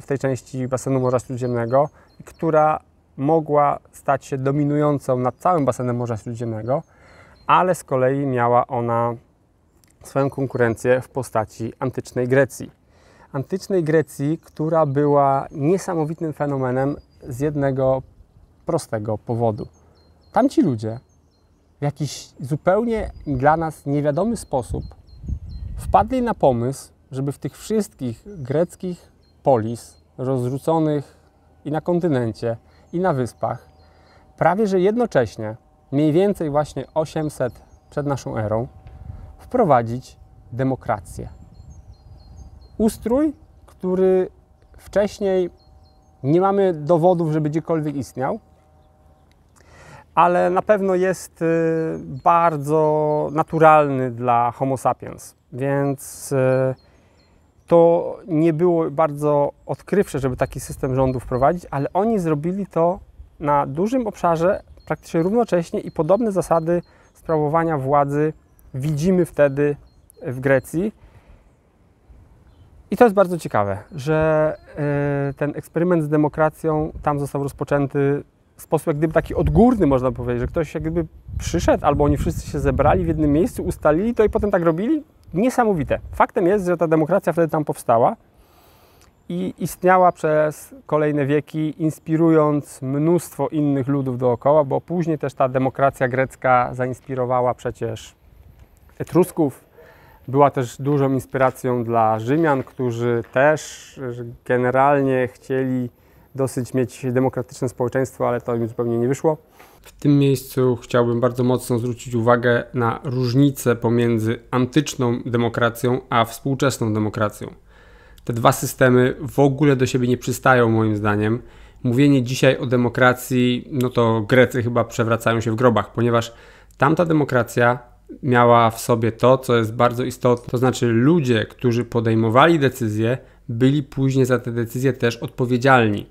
w tej części basenu Morza Śródziemnego i która mogła stać się dominującą nad całym basenem Morza Śródziemnego, ale z kolei miała ona swoją konkurencję w postaci antycznej Grecji. Antycznej Grecji, która była niesamowitym fenomenem z jednego prostego powodu. Tamci ludzie w jakiś zupełnie dla nas niewiadomy sposób wpadli na pomysł, żeby w tych wszystkich greckich polis rozrzuconych i na kontynencie, i na wyspach, prawie że jednocześnie, mniej więcej właśnie 800 przed naszą erą, wprowadzić demokrację. Ustrój, który wcześniej nie mamy dowodów, żeby gdziekolwiek istniał, ale na pewno jest bardzo naturalny dla Homo sapiens, więc to nie było bardzo odkrywcze, żeby taki system rządu wprowadzić, ale oni zrobili to na dużym obszarze, praktycznie równocześnie, i podobne zasady sprawowania władzy widzimy wtedy w Grecji. I to jest bardzo ciekawe, że ten eksperyment z demokracją tam został rozpoczęty w sposób jak gdyby taki odgórny, można powiedzieć, że ktoś jak gdyby przyszedł, albo oni wszyscy się zebrali w jednym miejscu, ustalili to i potem tak robili. Niesamowite. Faktem jest, że ta demokracja wtedy tam powstała i istniała przez kolejne wieki, inspirując mnóstwo innych ludów dookoła, bo później też ta demokracja grecka zainspirowała przecież Etrusków. Była też dużą inspiracją dla Rzymian, którzy też generalnie chcieli dosyć mieć demokratyczne społeczeństwo, ale to im zupełnie nie wyszło. W tym miejscu chciałbym bardzo mocno zwrócić uwagę na różnicę pomiędzy antyczną demokracją a współczesną demokracją. Te dwa systemy w ogóle do siebie nie przystają, moim zdaniem. Mówienie dzisiaj o demokracji, no to Grecy chyba przewracają się w grobach, ponieważ tamta demokracja miała w sobie to, co jest bardzo istotne. To znaczy ludzie, którzy podejmowali decyzje, byli później za te decyzje też odpowiedzialni.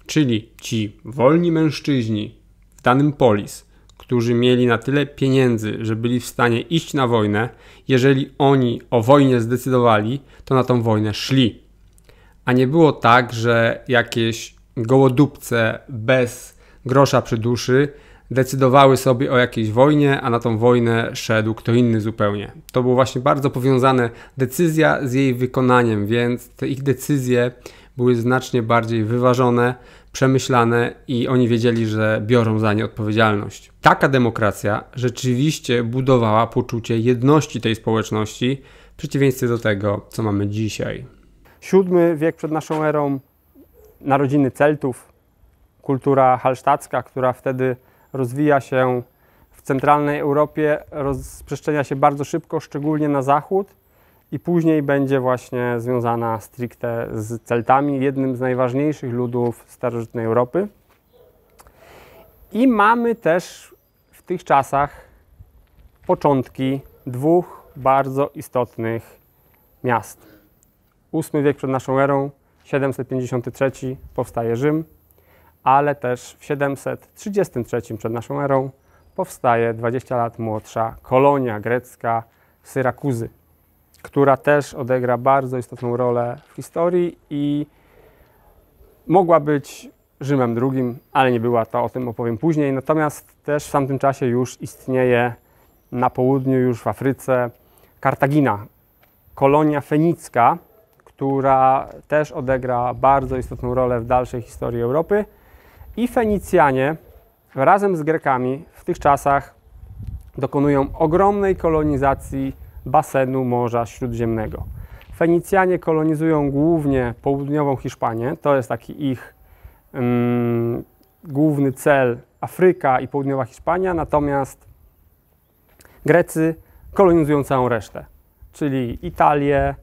Czyli ci wolni mężczyźni w danym polis, którzy mieli na tyle pieniędzy, że byli w stanie iść na wojnę, jeżeli oni o wojnie zdecydowali, to na tą wojnę szli. A nie było tak, że jakieś gołodupce bez grosza przy duszy decydowały sobie o jakiejś wojnie, a na tą wojnę szedł kto inny zupełnie. To było właśnie bardzo powiązane decyzja z jej wykonaniem, więc te ich decyzje były znacznie bardziej wyważone, przemyślane i oni wiedzieli, że biorą za nie odpowiedzialność. Taka demokracja rzeczywiście budowała poczucie jedności tej społeczności, w przeciwieństwie do tego, co mamy dzisiaj. VII wiek przed naszą erą, narodziny Celtów, kultura halsztacka, która wtedy rozwija się w centralnej Europie, rozprzestrzenia się bardzo szybko, szczególnie na zachód i później będzie właśnie związana stricte z Celtami, jednym z najważniejszych ludów starożytnej Europy. I mamy też w tych czasach początki dwóch bardzo istotnych miast. VIII wiek przed naszą erą, 753 powstaje Rzym, ale też w 733 przed naszą erą powstaje 20 lat młodsza kolonia grecka Syrakuzy, która też odegra bardzo istotną rolę w historii i mogła być Rzymem II, ale nie była, to o tym opowiem później. Natomiast też w tamtym czasie już istnieje na południu, już w Afryce, Kartagina, kolonia fenicka, która też odegra bardzo istotną rolę w dalszej historii Europy. I Fenicjanie razem z Grekami w tych czasach dokonują ogromnej kolonizacji basenu Morza Śródziemnego. Fenicjanie kolonizują głównie południową Hiszpanię, to jest taki ich główny cel, Afryka i południowa Hiszpania, natomiast Grecy kolonizują całą resztę, czyli Italię,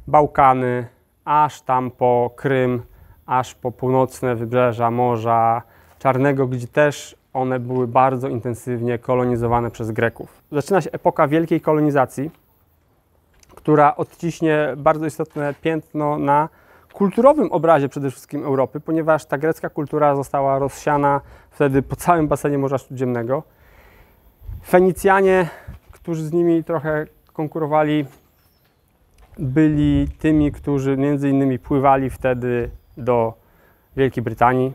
Bałkany, aż tam po Krym, aż po północne wybrzeża Morza Czarnego, gdzie też one były bardzo intensywnie kolonizowane przez Greków. Zaczyna się epoka wielkiej kolonizacji, która odciśnie bardzo istotne piętno na kulturowym obrazie przede wszystkim Europy, ponieważ ta grecka kultura została rozsiana wtedy po całym basenie Morza Śródziemnego. Fenicjanie, którzy z nimi trochę konkurowali, byli tymi, którzy między innymi pływali wtedy do Wielkiej Brytanii,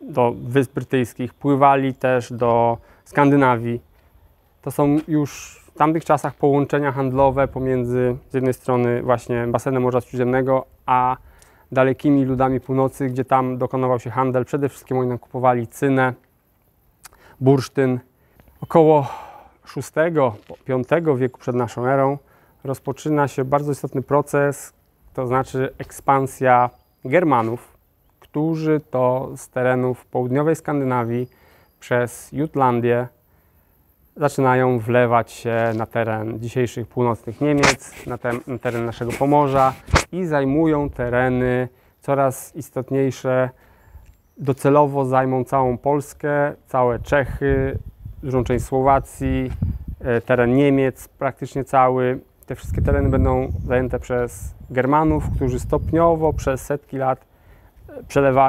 do Wysp Brytyjskich, pływali też do Skandynawii. To są już w tamtych czasach połączenia handlowe pomiędzy z jednej strony właśnie basenem Morza Śródziemnego, a dalekimi ludami północy, gdzie tam dokonywał się handel. Przede wszystkim oni kupowali cynę, bursztyn. Około VI-V wieku przed naszą erą rozpoczyna się bardzo istotny proces, to znaczy ekspansja Germanów, którzy to z terenów południowej Skandynawii przez Jutlandię zaczynają wlewać się na teren dzisiejszych północnych Niemiec, na teren naszego Pomorza i zajmują tereny coraz istotniejsze. Docelowo zajmą całą Polskę, całe Czechy, dużą część Słowacji, teren Niemiec praktycznie cały. Te wszystkie tereny będą zajęte przez Germanów, którzy stopniowo przez setki lat,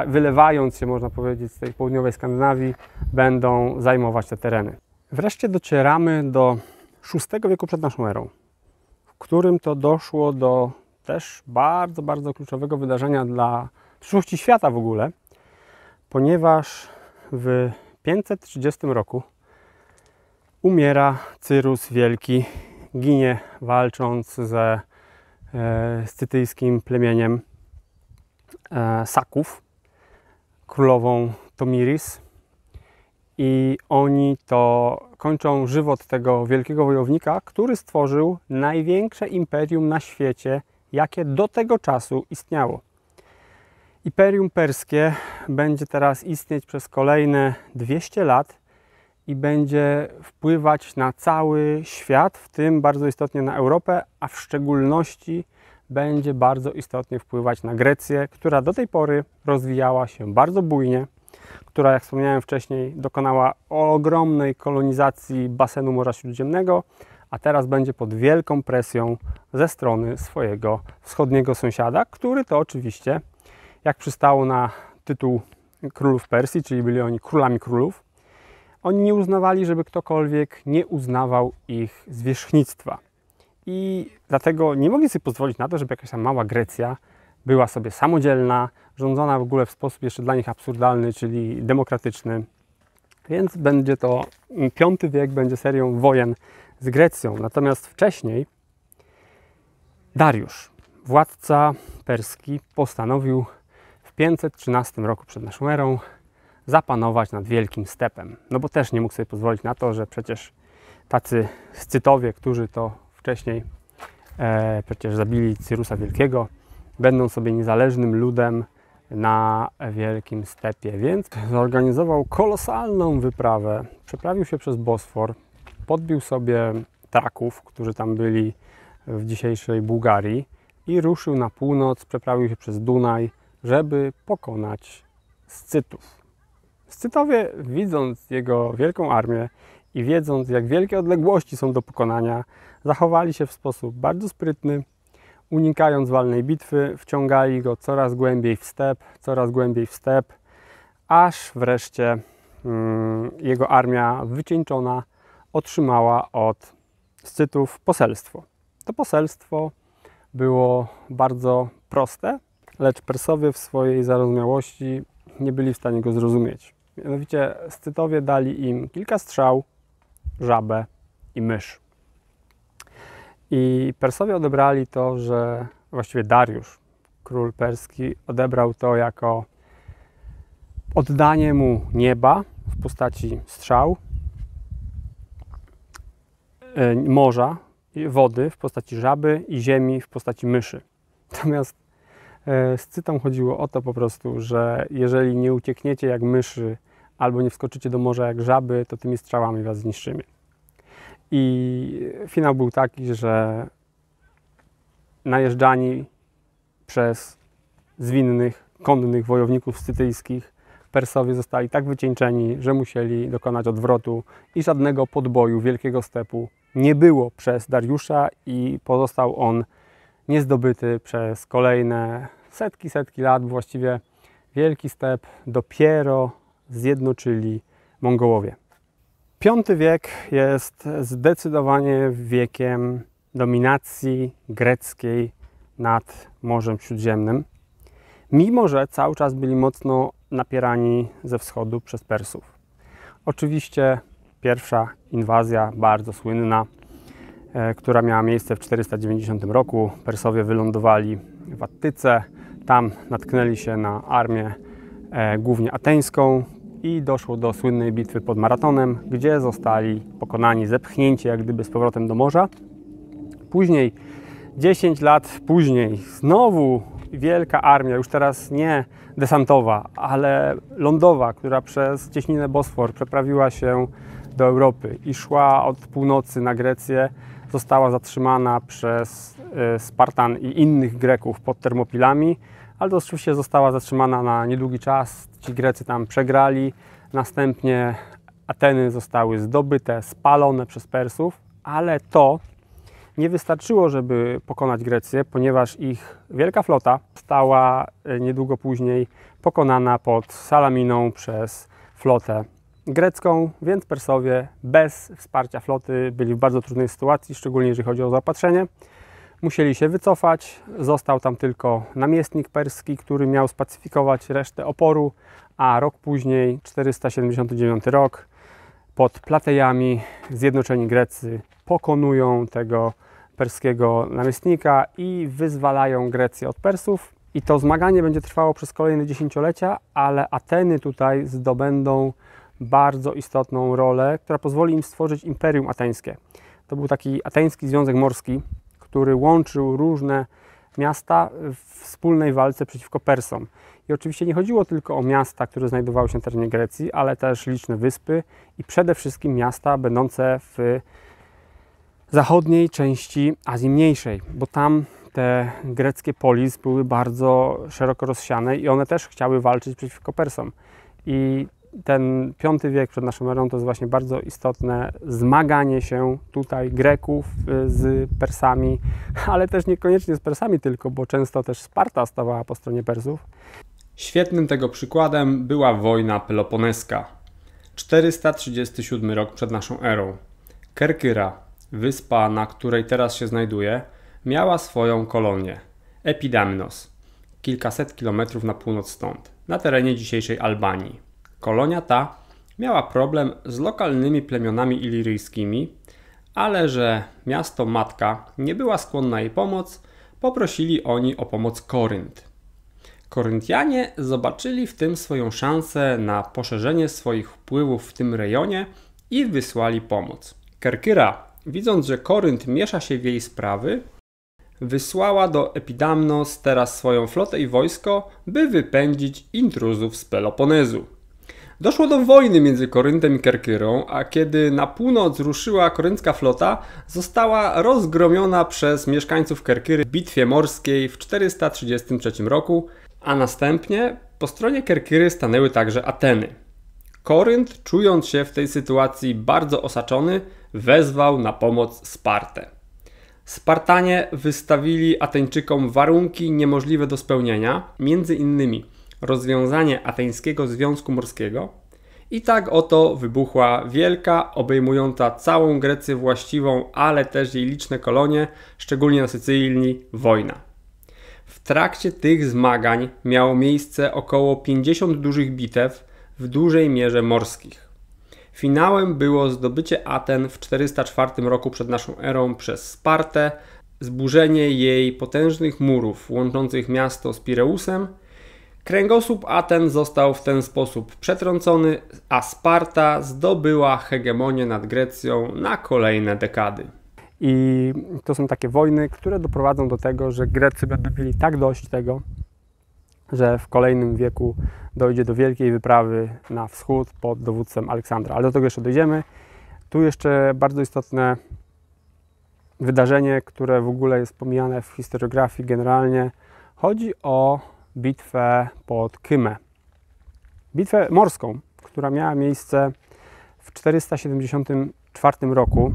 wylewając się, można powiedzieć, z tej południowej Skandynawii, będą zajmować te tereny. Wreszcie docieramy do VI wieku przed naszą erą, w którym to doszło do też bardzo, bardzo kluczowego wydarzenia dla przyszłości świata w ogóle, ponieważ w 530 roku umiera Cyrus Wielki, ginie walcząc ze scytyjskim plemieniem Saków, królową Tomiris, i oni to kończą żywot tego wielkiego wojownika, który stworzył największe imperium na świecie, jakie do tego czasu istniało. Imperium perskie będzie teraz istnieć przez kolejne 200 lat i będzie wpływać na cały świat, w tym bardzo istotnie na Europę, a w szczególności będzie bardzo istotnie wpływać na Grecję, która do tej pory rozwijała się bardzo bujnie, która, jak wspomniałem wcześniej, dokonała ogromnej kolonizacji basenu Morza Śródziemnego, a teraz będzie pod wielką presją ze strony swojego wschodniego sąsiada, który to oczywiście, jak przystało na tytuł królów Persji, czyli byli oni królami królów, oni nie uznawali, żeby ktokolwiek nie uznawał ich zwierzchnictwa. I dlatego nie mogli sobie pozwolić na to, żeby jakaś tam mała Grecja była sobie samodzielna, rządzona w ogóle w sposób jeszcze dla nich absurdalny, czyli demokratyczny. Więc będzie to V wiek, będzie serią wojen z Grecją. Natomiast wcześniej Dariusz, władca perski, postanowił w 513 roku przed naszą erą zapanować nad Wielkim Stepem. No bo też nie mógł sobie pozwolić na to, że przecież tacy Scytowie, którzy to wcześniej przecież zabili Cyrusa Wielkiego, będą sobie niezależnym ludem na wielkim stepie, więc zorganizował kolosalną wyprawę. Przeprawił się przez Bosfor, podbił sobie Traków, którzy tam byli w dzisiejszej Bułgarii i ruszył na północ, przeprawił się przez Dunaj, żeby pokonać Scytów. Scytowie, widząc jego wielką armię i wiedząc, jak wielkie odległości są do pokonania, zachowali się w sposób bardzo sprytny. Unikając walnej bitwy, wciągali go coraz głębiej w step, aż wreszcie jego armia wycieńczona otrzymała od Scytów poselstwo. To poselstwo było bardzo proste, lecz Persowie w swojej zarozumiałości nie byli w stanie go zrozumieć. Mianowicie Scytowie dali im kilka strzał, żabę i mysz. I Persowie odebrali to, że właściwie Dariusz, król perski, odebrał to jako oddanie mu nieba w postaci strzał, morza, wody w postaci żaby i ziemi w postaci myszy. Natomiast Scytom chodziło o to po prostu, że jeżeli nie uciekniecie jak myszy albo nie wskoczycie do morza jak żaby, to tymi strzałami was zniszczymy. I finał był taki, że najeżdżani przez zwinnych, konnych wojowników scytyjskich Persowie zostali tak wycieńczeni, że musieli dokonać odwrotu i żadnego podboju wielkiego stepu nie było przez Dariusza i pozostał on niezdobyty przez kolejne setki lat. Właściwie wielki step dopiero zjednoczyli Mongołowie. V wiek jest zdecydowanie wiekiem dominacji greckiej nad Morzem Śródziemnym, mimo że cały czas byli mocno napierani ze wschodu przez Persów. Oczywiście pierwsza inwazja, bardzo słynna, która miała miejsce w 490 roku. Persowie wylądowali w Attyce, tam natknęli się na armię głównie ateńską i doszło do słynnej bitwy pod Maratonem, gdzie zostali pokonani, zepchnięci jak gdyby z powrotem do morza. Później, 10 lat później, znowu wielka armia, już teraz nie desantowa, ale lądowa, która przez cieśninę Bosfor przeprawiła się do Europy i szła od północy na Grecję, została zatrzymana przez Spartan i innych Greków pod Termopilami, ale to oczywiście została zatrzymana na niedługi czas. Ci Grecy tam przegrali, następnie Ateny zostały zdobyte, spalone przez Persów, ale to nie wystarczyło, żeby pokonać Grecję, ponieważ ich wielka flota została niedługo później pokonana pod Salaminą przez flotę grecką, więc Persowie bez wsparcia floty byli w bardzo trudnej sytuacji, szczególnie jeżeli chodzi o zaopatrzenie. Musieli się wycofać, został tam tylko namiestnik perski, który miał spacyfikować resztę oporu, a rok później, 479 rok, pod Platejami zjednoczeni Grecy pokonują tego perskiego namiestnika i wyzwalają Grecję od Persów. I to zmaganie będzie trwało przez kolejne dziesięciolecia, ale Ateny tutaj zdobędą bardzo istotną rolę, która pozwoli im stworzyć Imperium Ateńskie. To był taki ateński związek morski, który łączył różne miasta w wspólnej walce przeciwko Persom. I oczywiście nie chodziło tylko o miasta, które znajdowały się na terenie Grecji, ale też liczne wyspy i przede wszystkim miasta będące w zachodniej części Azji Mniejszej, bo tam te greckie polis były bardzo szeroko rozsiane i one też chciały walczyć przeciwko Persom. I ten V wiek przed naszą erą to jest właśnie bardzo istotne zmaganie się tutaj Greków z Persami, ale też niekoniecznie z Persami tylko, bo często też Sparta stawała po stronie Persów. Świetnym tego przykładem była wojna peloponeska. 437 rok przed naszą erą. Kerkyra, wyspa, na której teraz się znajduje, miała swoją kolonię, Epidamnos, kilkaset kilometrów na północ stąd, na terenie dzisiejszej Albanii. Kolonia ta miała problem z lokalnymi plemionami iliryjskimi, ale że miasto matka nie była skłonna jej pomóc, poprosili oni o pomoc Korynt. Koryntianie zobaczyli w tym swoją szansę na poszerzenie swoich wpływów w tym rejonie i wysłali pomoc. Kerkyra, widząc, że Korynt miesza się w jej sprawy, wysłała do Epidamnos teraz swoją flotę i wojsko, by wypędzić intruzów z Peloponezu. Doszło do wojny między Koryntem i Kerkyrą, a kiedy na północ ruszyła koryncka flota, została rozgromiona przez mieszkańców Kerkyry w bitwie morskiej w 433 roku, a następnie po stronie Kerkyry stanęły także Ateny. Korynt, czując się w tej sytuacji bardzo osaczony, wezwał na pomoc Spartę. Spartanie wystawili Ateńczykom warunki niemożliwe do spełnienia, między innymi rozwiązanie Ateńskiego Związku Morskiego, i tak oto wybuchła wielka, obejmująca całą Grecję właściwą, ale też jej liczne kolonie, szczególnie na Sycylii, wojna. W trakcie tych zmagań miało miejsce około 50 dużych bitew, w dużej mierze morskich. Finałem było zdobycie Aten w 404 roku przed naszą erą przez Spartę, zburzenie jej potężnych murów łączących miasto z Pireusem. Kręgosłup Aten został w ten sposób przetrącony, a Sparta zdobyła hegemonię nad Grecją na kolejne dekady. I to są takie wojny, które doprowadzą do tego, że Grecy będą mieli tak dość tego, że w kolejnym wieku dojdzie do wielkiej wyprawy na wschód pod dowództwem Aleksandra. Ale do tego jeszcze dojdziemy. Tu jeszcze bardzo istotne wydarzenie, które w ogóle jest pomijane w historiografii generalnie. Chodzi o bitwę pod Kymę. Bitwę morską, która miała miejsce w 474 roku,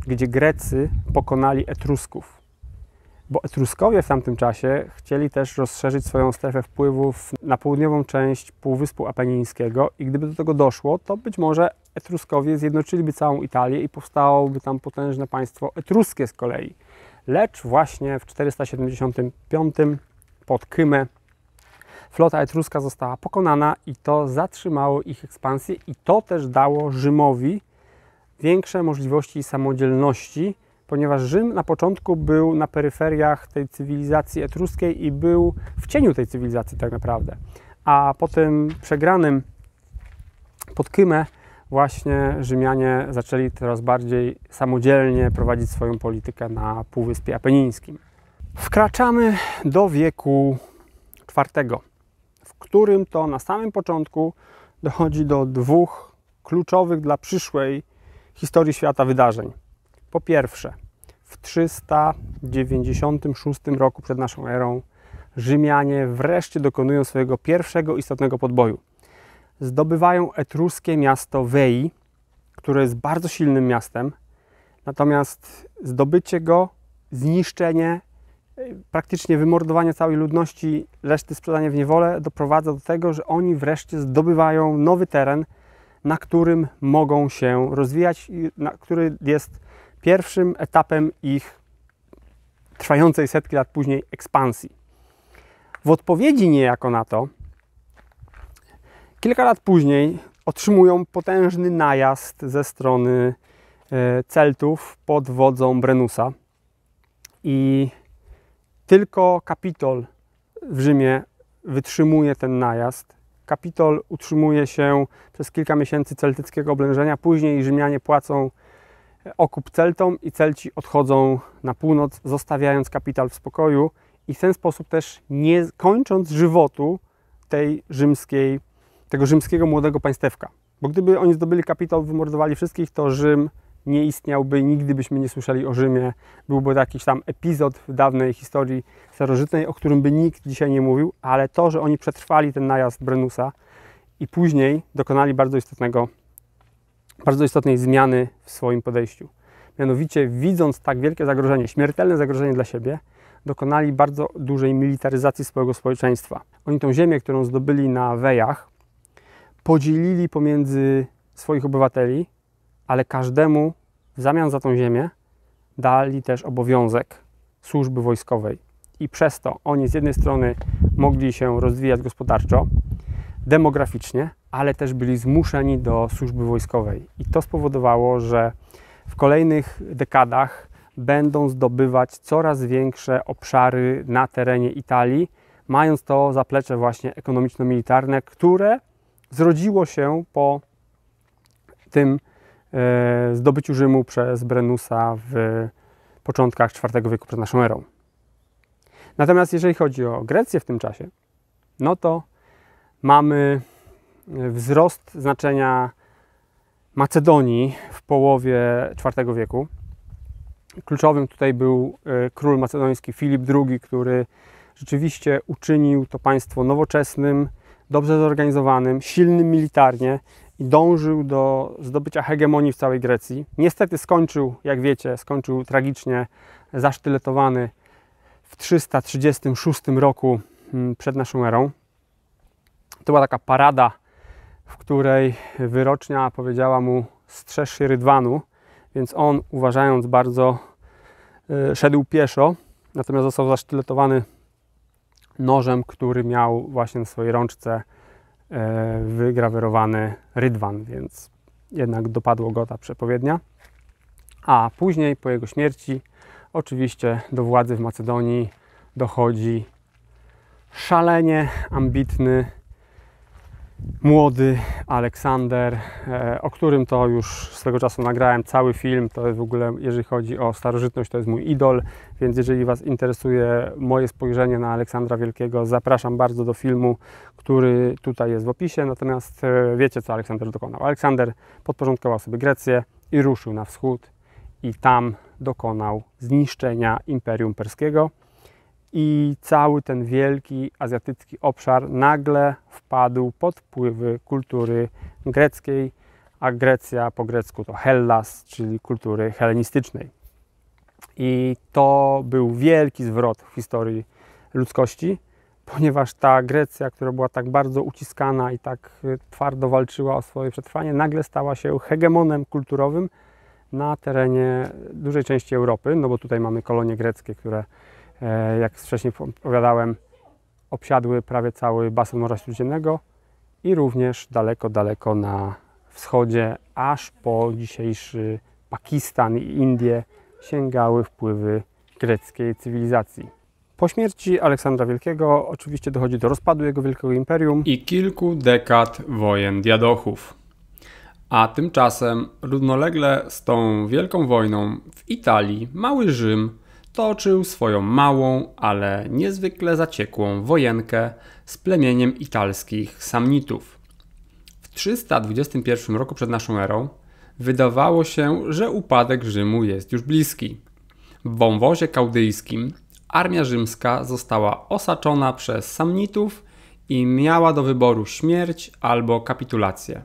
gdzie Grecy pokonali Etrusków. Bo Etruskowie w tamtym czasie chcieli też rozszerzyć swoją strefę wpływów na południową część Półwyspu Apenińskiego i gdyby do tego doszło, to być może Etruskowie zjednoczyliby całą Italię i powstałoby tam potężne państwo etruskie z kolei. Lecz właśnie w 475 pod Kymę flota etruska została pokonana i to zatrzymało ich ekspansję i to też dało Rzymowi większe możliwości samodzielności, ponieważ Rzym na początku był na peryferiach tej cywilizacji etruskiej i był w cieniu tej cywilizacji tak naprawdę. A po tym przegranym pod Kymę właśnie Rzymianie zaczęli coraz bardziej samodzielnie prowadzić swoją politykę na Półwyspie Apenińskim. Wkraczamy do wieku IV, w którym to na samym początku dochodzi do dwóch kluczowych dla przyszłej historii świata wydarzeń. Po pierwsze, w 396 roku przed naszą erą Rzymianie wreszcie dokonują swojego pierwszego istotnego podboju. Zdobywają etruskie miasto Veii, które jest bardzo silnym miastem, natomiast zdobycie go, zniszczenie, praktycznie wymordowanie całej ludności, reszty sprzedanie w niewolę doprowadza do tego, że oni wreszcie zdobywają nowy teren, na którym mogą się rozwijać, który jest pierwszym etapem ich trwającej setki lat później ekspansji. W odpowiedzi niejako na to, kilka lat później otrzymują potężny najazd ze strony Celtów pod wodzą Brenusa i tylko Kapitol w Rzymie wytrzymuje ten najazd. Kapitol utrzymuje się przez kilka miesięcy celtyckiego oblężenia, później Rzymianie płacą okup Celtom i Celci odchodzą na północ, zostawiając Kapitol w spokoju i w ten sposób też nie kończąc żywotu tego rzymskiego młodego państewka. Bo gdyby oni zdobyli Kapitol, wymordowali wszystkich, to Rzym nie istniałby i nigdy byśmy nie słyszeli o Rzymie. Byłby to jakiś tam epizod w dawnej historii starożytnej, o którym by nikt dzisiaj nie mówił, ale to, że oni przetrwali ten najazd Brenusa i później dokonali bardzo istotnej zmiany w swoim podejściu. Mianowicie, widząc tak wielkie zagrożenie, śmiertelne zagrożenie dla siebie, dokonali bardzo dużej militaryzacji swojego społeczeństwa. Oni tą ziemię, którą zdobyli na Wejach, podzielili pomiędzy swoich obywateli, ale każdemu w zamian za tą ziemię dali też obowiązek służby wojskowej. I przez to oni z jednej strony mogli się rozwijać gospodarczo, demograficznie, ale też byli zmuszeni do służby wojskowej. I to spowodowało, że w kolejnych dekadach będą zdobywać coraz większe obszary na terenie Italii, mając to zaplecze właśnie ekonomiczno-militarne, które zrodziło się po tym zdobyciu Rzymu przez Brenusa w początkach IV wieku przed naszą erą. Natomiast jeżeli chodzi o Grecję w tym czasie, no to mamy wzrost znaczenia Macedonii w połowie IV wieku. Kluczowym tutaj był król macedoński Filip II, który rzeczywiście uczynił to państwo nowoczesnym, dobrze zorganizowanym, silnym militarnie i dążył do zdobycia hegemonii w całej Grecji. Niestety skończył, jak wiecie, tragicznie zasztyletowany w 336 roku przed naszą erą. To była taka parada, w której wyrocznia powiedziała mu: strzeż się rydwanu, więc on, uważając bardzo, szedł pieszo, natomiast został zasztyletowany nożem, który miał właśnie na swojej rączce wygrawerowany rydwan, więc jednak dopadło go ta przepowiednia. A później, po jego śmierci, oczywiście do władzy w Macedonii dochodzi szalenie ambitny, młody Aleksander, o którym to już swego czasu nagrałem cały film. To jest w ogóle, jeżeli chodzi o starożytność, to jest mój idol, więc jeżeli Was interesuje moje spojrzenie na Aleksandra Wielkiego, zapraszam bardzo do filmu, który tutaj jest w opisie. Natomiast wiecie, co Aleksander dokonał. Aleksander podporządkował sobie Grecję i ruszył na wschód i tam dokonał zniszczenia Imperium Perskiego. I cały ten wielki azjatycki obszar nagle wpadł pod wpływy kultury greckiej, a Grecja po grecku to Hellas, czyli kultury helenistycznej. I to był wielki zwrot w historii ludzkości, ponieważ ta Grecja, która była tak bardzo uciskana i tak twardo walczyła o swoje przetrwanie, nagle stała się hegemonem kulturowym na terenie dużej części Europy, no bo tutaj mamy kolonie greckie, które, jak wcześniej opowiadałem, obsiadły prawie cały basen Morza Śródziemnego i również daleko, daleko na wschodzie, aż po dzisiejszy Pakistan i Indie sięgały wpływy greckiej cywilizacji. Po śmierci Aleksandra Wielkiego oczywiście dochodzi do rozpadu jego wielkiego imperium i kilku dekad wojen diadochów. A tymczasem równolegle z tą wielką wojną w Italii mały Rzym toczył swoją małą, ale niezwykle zaciekłą wojenkę z plemieniem italskich Samnitów. W 321 roku przed naszą erą wydawało się, że upadek Rzymu jest już bliski. W wąwozie kaudyjskim armia rzymska została osaczona przez Samnitów i miała do wyboru śmierć albo kapitulację.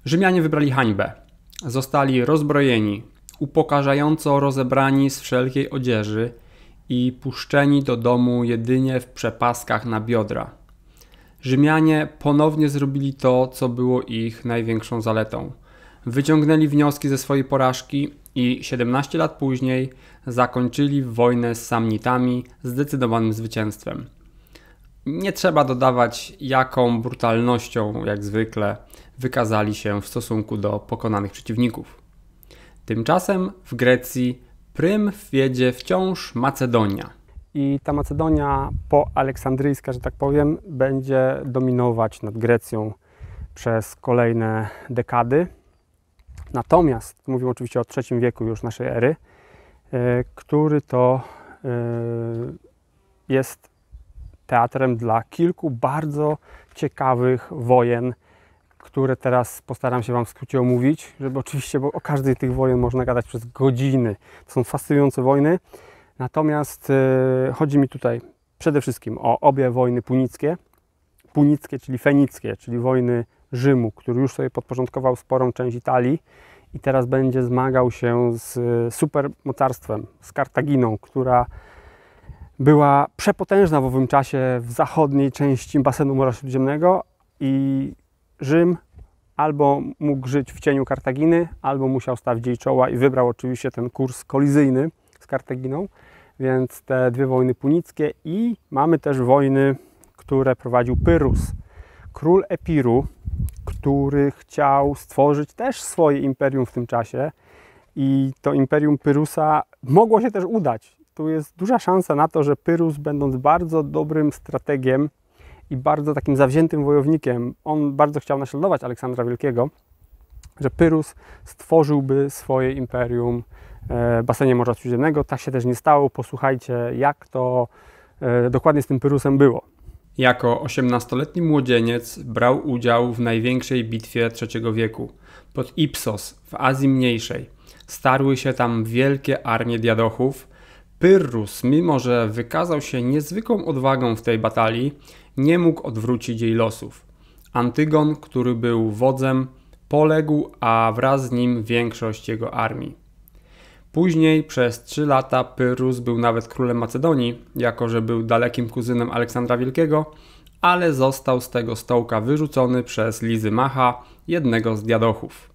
Rzymianie wybrali hańbę. Zostali rozbrojeni, upokarzająco rozebrani z wszelkiej odzieży i puszczeni do domu jedynie w przepaskach na biodra. Rzymianie ponownie zrobili to, co było ich największą zaletą. Wyciągnęli wnioski ze swojej porażki i 17 lat później zakończyli wojnę z Samnitami zdecydowanym zwycięstwem. Nie trzeba dodawać, jaką brutalnością, jak zwykle, wykazali się w stosunku do pokonanych przeciwników. Tymczasem w Grecji prym wiedzie wciąż Macedonia. I ta Macedonia poaleksandryjska, że tak powiem, będzie dominować nad Grecją przez kolejne dekady. Natomiast mówimy oczywiście o III wieku już naszej ery, który to jest teatrem dla kilku bardzo ciekawych wojen, które teraz postaram się Wam w skrócie omówić, żeby oczywiście, bo o każdej z tych wojen można gadać przez godziny. To są fascynujące wojny. Natomiast chodzi mi tutaj przede wszystkim o obie wojny punickie. Punickie, czyli fenickie, czyli wojny Rzymu, który już sobie podporządkował sporą część Italii i teraz będzie zmagał się z supermocarstwem, z Kartaginą, która była przepotężna w owym czasie w zachodniej części basenu Morza Śródziemnego i Rzym albo mógł żyć w cieniu Kartaginy, albo musiał stawić jej czoła i wybrał oczywiście ten kurs kolizyjny z Kartaginą, więc te dwie wojny punickie i mamy też wojny, które prowadził Pyrrhus, król Epiru, który chciał stworzyć też swoje imperium w tym czasie i to imperium Pyrrhusa mogło się też udać. Tu jest duża szansa na to, że Pyrrhus, będąc bardzo dobrym strategiem i bardzo takim zawziętym wojownikiem, on bardzo chciał naśladować Aleksandra Wielkiego, że Pyrrhus stworzyłby swoje imperium w basenie Morza Śródziemnego. Tak się też nie stało. Posłuchajcie, jak to dokładnie z tym Pyrrhusem było. Jako 18-letni młodzieniec brał udział w największej bitwie III wieku. Pod Ipsos w Azji Mniejszej starły się tam wielkie armie diadochów. Pyrrhus, mimo że wykazał się niezwykłą odwagą w tej batalii, nie mógł odwrócić jej losów. Antygon, który był wodzem, poległ, a wraz z nim większość jego armii. Później przez 3 lata Pyrrhus był nawet królem Macedonii, jako że był dalekim kuzynem Aleksandra Wielkiego, ale został z tego stołka wyrzucony przez Lizymacha, jednego z diadochów.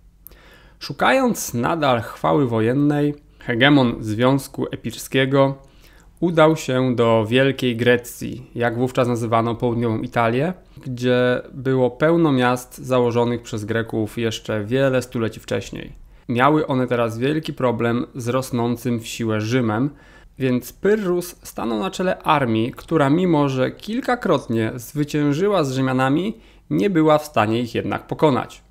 Szukając nadal chwały wojennej, hegemon Związku Epirskiego udał się do Wielkiej Grecji, jak wówczas nazywano południową Italię, gdzie było pełno miast założonych przez Greków jeszcze wiele stuleci wcześniej. Miały one teraz wielki problem z rosnącym w siłę Rzymem, więc Pyrrhus stanął na czele armii, która mimo że kilkakrotnie zwyciężyła z Rzymianami, nie była w stanie ich jednak pokonać.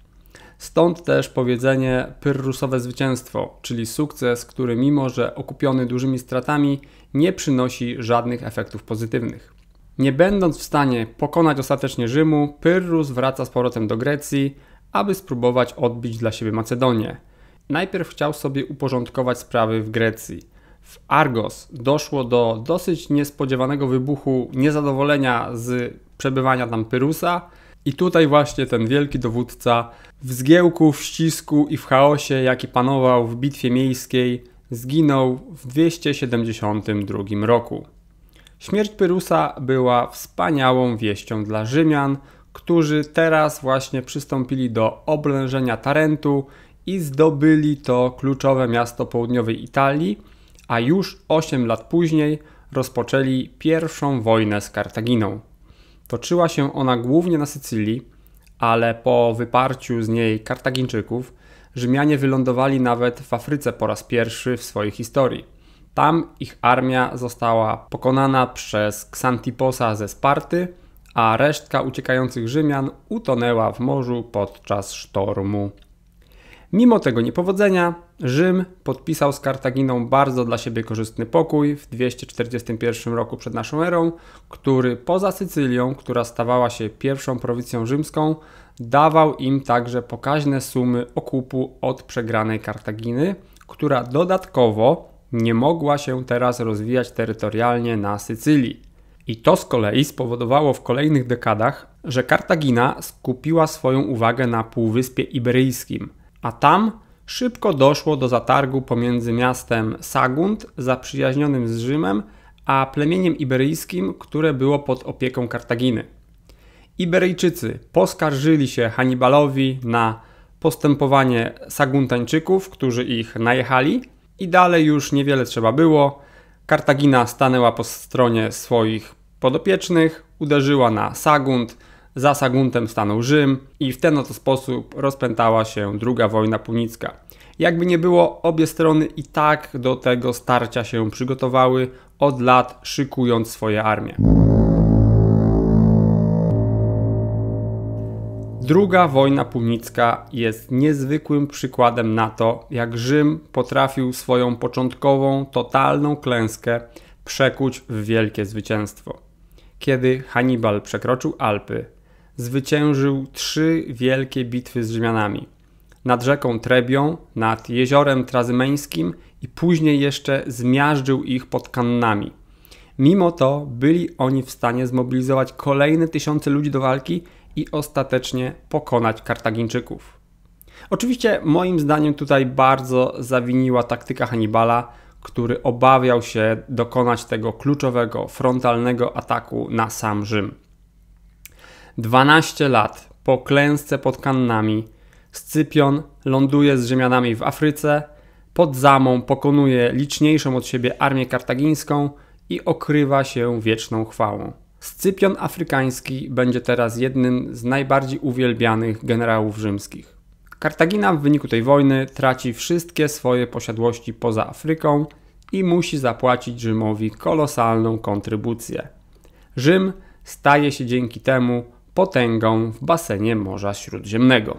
Stąd też powiedzenie Pyrrhusowe zwycięstwo, czyli sukces, który mimo że okupiony dużymi stratami, nie przynosi żadnych efektów pozytywnych. Nie będąc w stanie pokonać ostatecznie Rzymu, Pyrrhus wraca z powrotem do Grecji, aby spróbować odbić dla siebie Macedonię. Najpierw chciał sobie uporządkować sprawy w Grecji. W Argos doszło do dosyć niespodziewanego wybuchu niezadowolenia z przebywania tam Pyrrhusa i tutaj właśnie ten wielki dowódca w zgiełku, w ścisku i w chaosie, jaki panował w bitwie miejskiej, zginął w 272 roku. Śmierć Pyrrhusa była wspaniałą wieścią dla Rzymian, którzy teraz właśnie przystąpili do oblężenia Tarentu i zdobyli to kluczowe miasto południowej Italii, a już 8 lat później rozpoczęli pierwszą wojnę z Kartaginą. Toczyła się ona głównie na Sycylii, ale po wyparciu z niej Kartagińczyków Rzymianie wylądowali nawet w Afryce po raz pierwszy w swojej historii. Tam ich armia została pokonana przez Ksantiposa ze Sparty, a resztka uciekających Rzymian utonęła w morzu podczas sztormu. Mimo tego niepowodzenia, Rzym podpisał z Kartaginą bardzo dla siebie korzystny pokój w 241 roku przed naszą erą, który poza Sycylią, która stawała się pierwszą prowincją rzymską, dawał im także pokaźne sumy okupu od przegranej Kartaginy, która dodatkowo nie mogła się teraz rozwijać terytorialnie na Sycylii. I to z kolei spowodowało w kolejnych dekadach, że Kartagina skupiła swoją uwagę na Półwyspie Iberyjskim, a tam szybko doszło do zatargu pomiędzy miastem Sagunt, zaprzyjaźnionym z Rzymem, a plemieniem iberyjskim, które było pod opieką Kartaginy. Iberyjczycy poskarżyli się Hannibalowi na postępowanie Saguntańczyków, którzy ich najechali i dalej już niewiele trzeba było. Kartagina stanęła po stronie swoich podopiecznych, uderzyła na Sagunt, za Saguntem stanął Rzym i w ten oto sposób rozpętała się druga wojna punicka. Jakby nie było, obie strony i tak do tego starcia się przygotowały od lat, szykując swoje armie. Druga wojna punicka jest niezwykłym przykładem na to, jak Rzym potrafił swoją początkową, totalną klęskę przekuć w wielkie zwycięstwo. Kiedy Hannibal przekroczył Alpy, zwyciężył 3 wielkie bitwy z Rzymianami. Nad rzeką Trebią, nad jeziorem Trazymeńskim i później jeszcze zmiażdżył ich pod Kannami. Mimo to byli oni w stanie zmobilizować kolejne tysiące ludzi do walki i ostatecznie pokonać Kartagińczyków. Oczywiście moim zdaniem tutaj bardzo zawiniła taktyka Hannibala, który obawiał się dokonać tego kluczowego, frontalnego ataku na sam Rzym. 12 lat po klęsce pod Kannami Scypion ląduje z Rzymianami w Afryce, pod Zamą pokonuje liczniejszą od siebie armię kartagińską i okrywa się wieczną chwałą. Scypion afrykański będzie teraz jednym z najbardziej uwielbianych generałów rzymskich. Kartagina w wyniku tej wojny traci wszystkie swoje posiadłości poza Afryką i musi zapłacić Rzymowi kolosalną kontrybucję. Rzym staje się dzięki temu potęgą w basenie Morza Śródziemnego.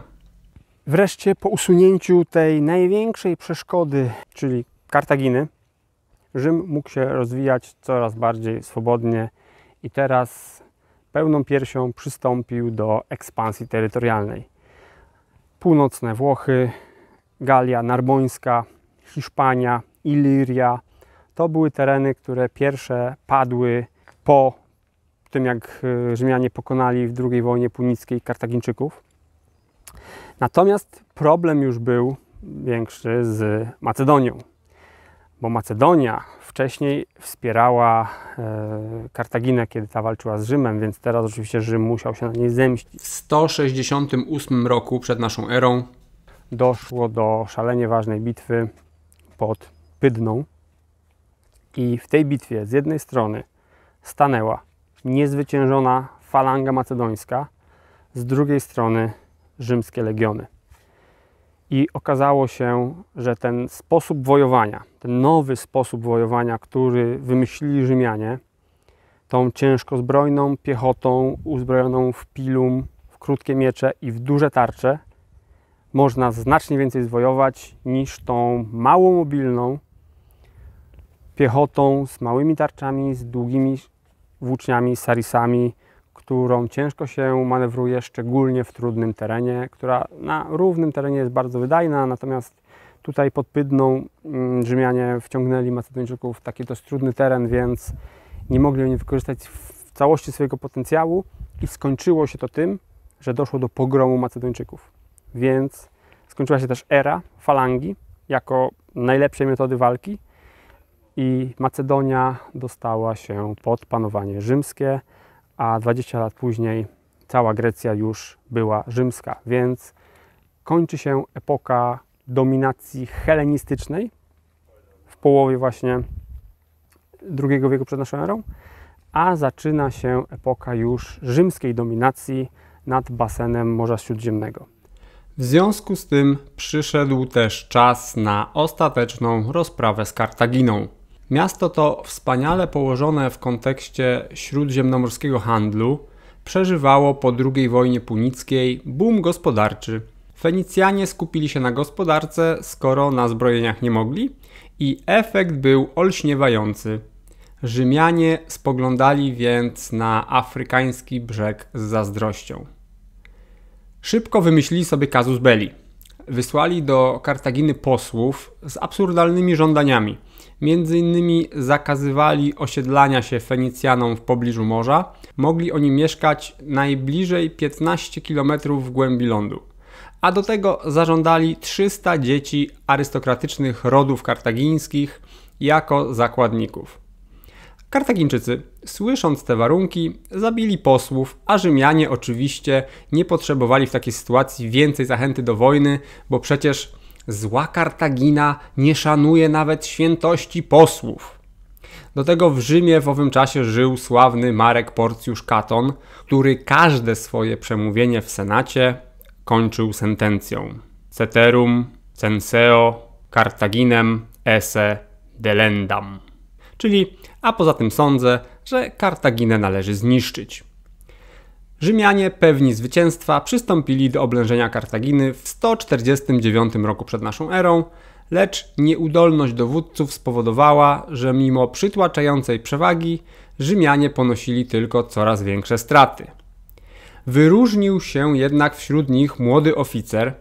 Wreszcie po usunięciu tej największej przeszkody, czyli Kartaginy, Rzym mógł się rozwijać coraz bardziej swobodnie i teraz pełną piersią przystąpił do ekspansji terytorialnej. Północne Włochy, Galia Narbońska, Hiszpania, Iliria to były tereny, które pierwsze padły po tym, jak Rzymianie pokonali w II wojnie punickiej Kartagińczyków. Natomiast problem już był większy z Macedonią, bo Macedonia wcześniej wspierała Kartaginę, kiedy ta walczyła z Rzymem, więc teraz oczywiście Rzym musiał się na niej zemścić. W 168 roku przed naszą erą Doszło do szalenie ważnej bitwy pod Pydną i w tej bitwie z jednej strony stanęła niezwyciężona falanga macedońska, z drugiej strony rzymskie legiony. I okazało się, że ten sposób wojowania, ten nowy sposób wojowania, który wymyślili Rzymianie, tą ciężkozbrojną piechotą uzbrojoną w pilum, w krótkie miecze i w duże tarcze, można znacznie więcej zwojować niż tą mało mobilną piechotą z małymi tarczami, z długimi włóczniami, sarisami, którą ciężko się manewruje, szczególnie w trudnym terenie, która na równym terenie jest bardzo wydajna, natomiast tutaj pod Pydną Rzymianie wciągnęli Macedończyków w taki dość trudny teren, więc nie mogli oni wykorzystać w całości swojego potencjału i skończyło się to tym, że doszło do pogromu Macedończyków. Więc skończyła się też era falangi jako najlepszej metody walki i Macedonia dostała się pod panowanie rzymskie, a 20 lat później cała Grecja już była rzymska, więc kończy się epoka dominacji helenistycznej w połowie właśnie II wieku przed naszą erą, a zaczyna się epoka już rzymskiej dominacji nad basenem Morza Śródziemnego. W związku z tym przyszedł też czas na ostateczną rozprawę z Kartaginą. Miasto to, wspaniale położone w kontekście śródziemnomorskiego handlu, przeżywało po II wojnie punickiej boom gospodarczy. Fenicjanie skupili się na gospodarce, skoro na zbrojeniach nie mogli, i efekt był olśniewający. Rzymianie spoglądali więc na afrykański brzeg z zazdrością. Szybko wymyślili sobie casus belli. Wysłali do Kartaginy posłów z absurdalnymi żądaniami. Między innymi zakazywali osiedlania się Fenicjanom w pobliżu morza. Mogli oni mieszkać najbliżej 15 km w głębi lądu. A do tego zażądali 300 dzieci arystokratycznych rodów kartagińskich jako zakładników. Kartagińczycy, słysząc te warunki, zabili posłów, a Rzymianie oczywiście nie potrzebowali w takiej sytuacji więcej zachęty do wojny, bo przecież zła Kartagina nie szanuje nawet świętości posłów. Do tego w Rzymie w owym czasie żył sławny Marek Porcjusz Katon, który każde swoje przemówienie w Senacie kończył sentencją: ceterum censeo Carthaginem esse delendam. Czyli, a poza tym sądzę, że Kartaginę należy zniszczyć. Rzymianie, pewni zwycięstwa, przystąpili do oblężenia Kartaginy w 149 roku przed naszą erą, lecz nieudolność dowódców spowodowała, że mimo przytłaczającej przewagi Rzymianie ponosili tylko coraz większe straty. Wyróżnił się jednak wśród nich młody oficer,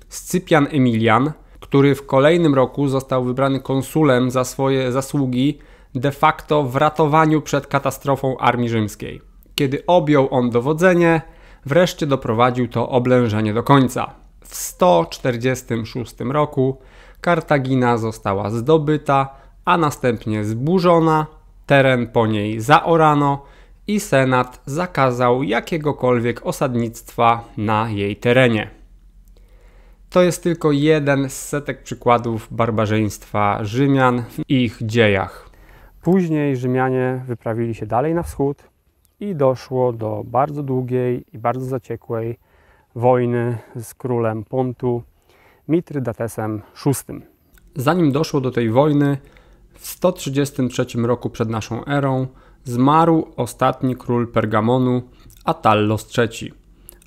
Scypian Emilian, który w kolejnym roku został wybrany konsulem za swoje zasługi de facto w ratowaniu przed katastrofą armii rzymskiej. Kiedy objął on dowodzenie, wreszcie doprowadził to oblężenie do końca. W 146 roku Kartagina została zdobyta, a następnie zburzona, teren po niej zaorano i Senat zakazał jakiegokolwiek osadnictwa na jej terenie. To jest tylko jeden z setek przykładów barbarzyństwa Rzymian w ich dziejach. Później Rzymianie wyprawili się dalej na wschód i doszło do bardzo długiej i bardzo zaciekłej wojny z królem Pontu, Mitrydatesem VI. Zanim doszło do tej wojny, w 133 roku przed naszą erą zmarł ostatni król Pergamonu, Atallos III,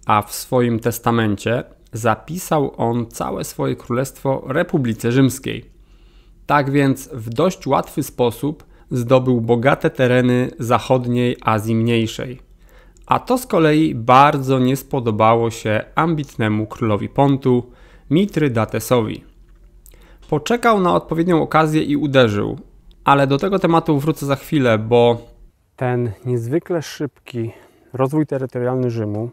a w swoim testamencie zapisał on całe swoje królestwo Republice Rzymskiej. Tak więc w dość łatwy sposób zdobył bogate tereny zachodniej Azji Mniejszej. A to z kolei bardzo nie spodobało się ambitnemu królowi Pontu, Mitrydatesowi. Poczekał na odpowiednią okazję i uderzył, ale do tego tematu wrócę za chwilę, bo ten niezwykle szybki rozwój terytorialny Rzymu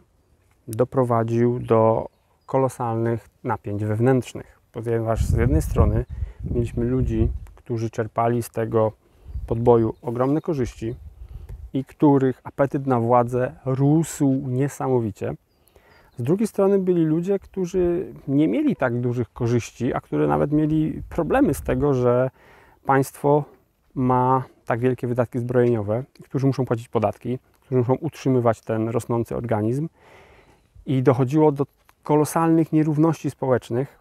doprowadził do kolosalnych napięć wewnętrznych, ponieważ z jednej strony mieliśmy ludzi, którzy czerpali z tego podboju ogromne korzyści i których apetyt na władzę rósł niesamowicie. Z drugiej strony byli ludzie, którzy nie mieli tak dużych korzyści, a którzy nawet mieli problemy z tego, że państwo ma tak wielkie wydatki zbrojeniowe, którzy muszą płacić podatki, którzy muszą utrzymywać ten rosnący organizm i dochodziło do kolosalnych nierówności społecznych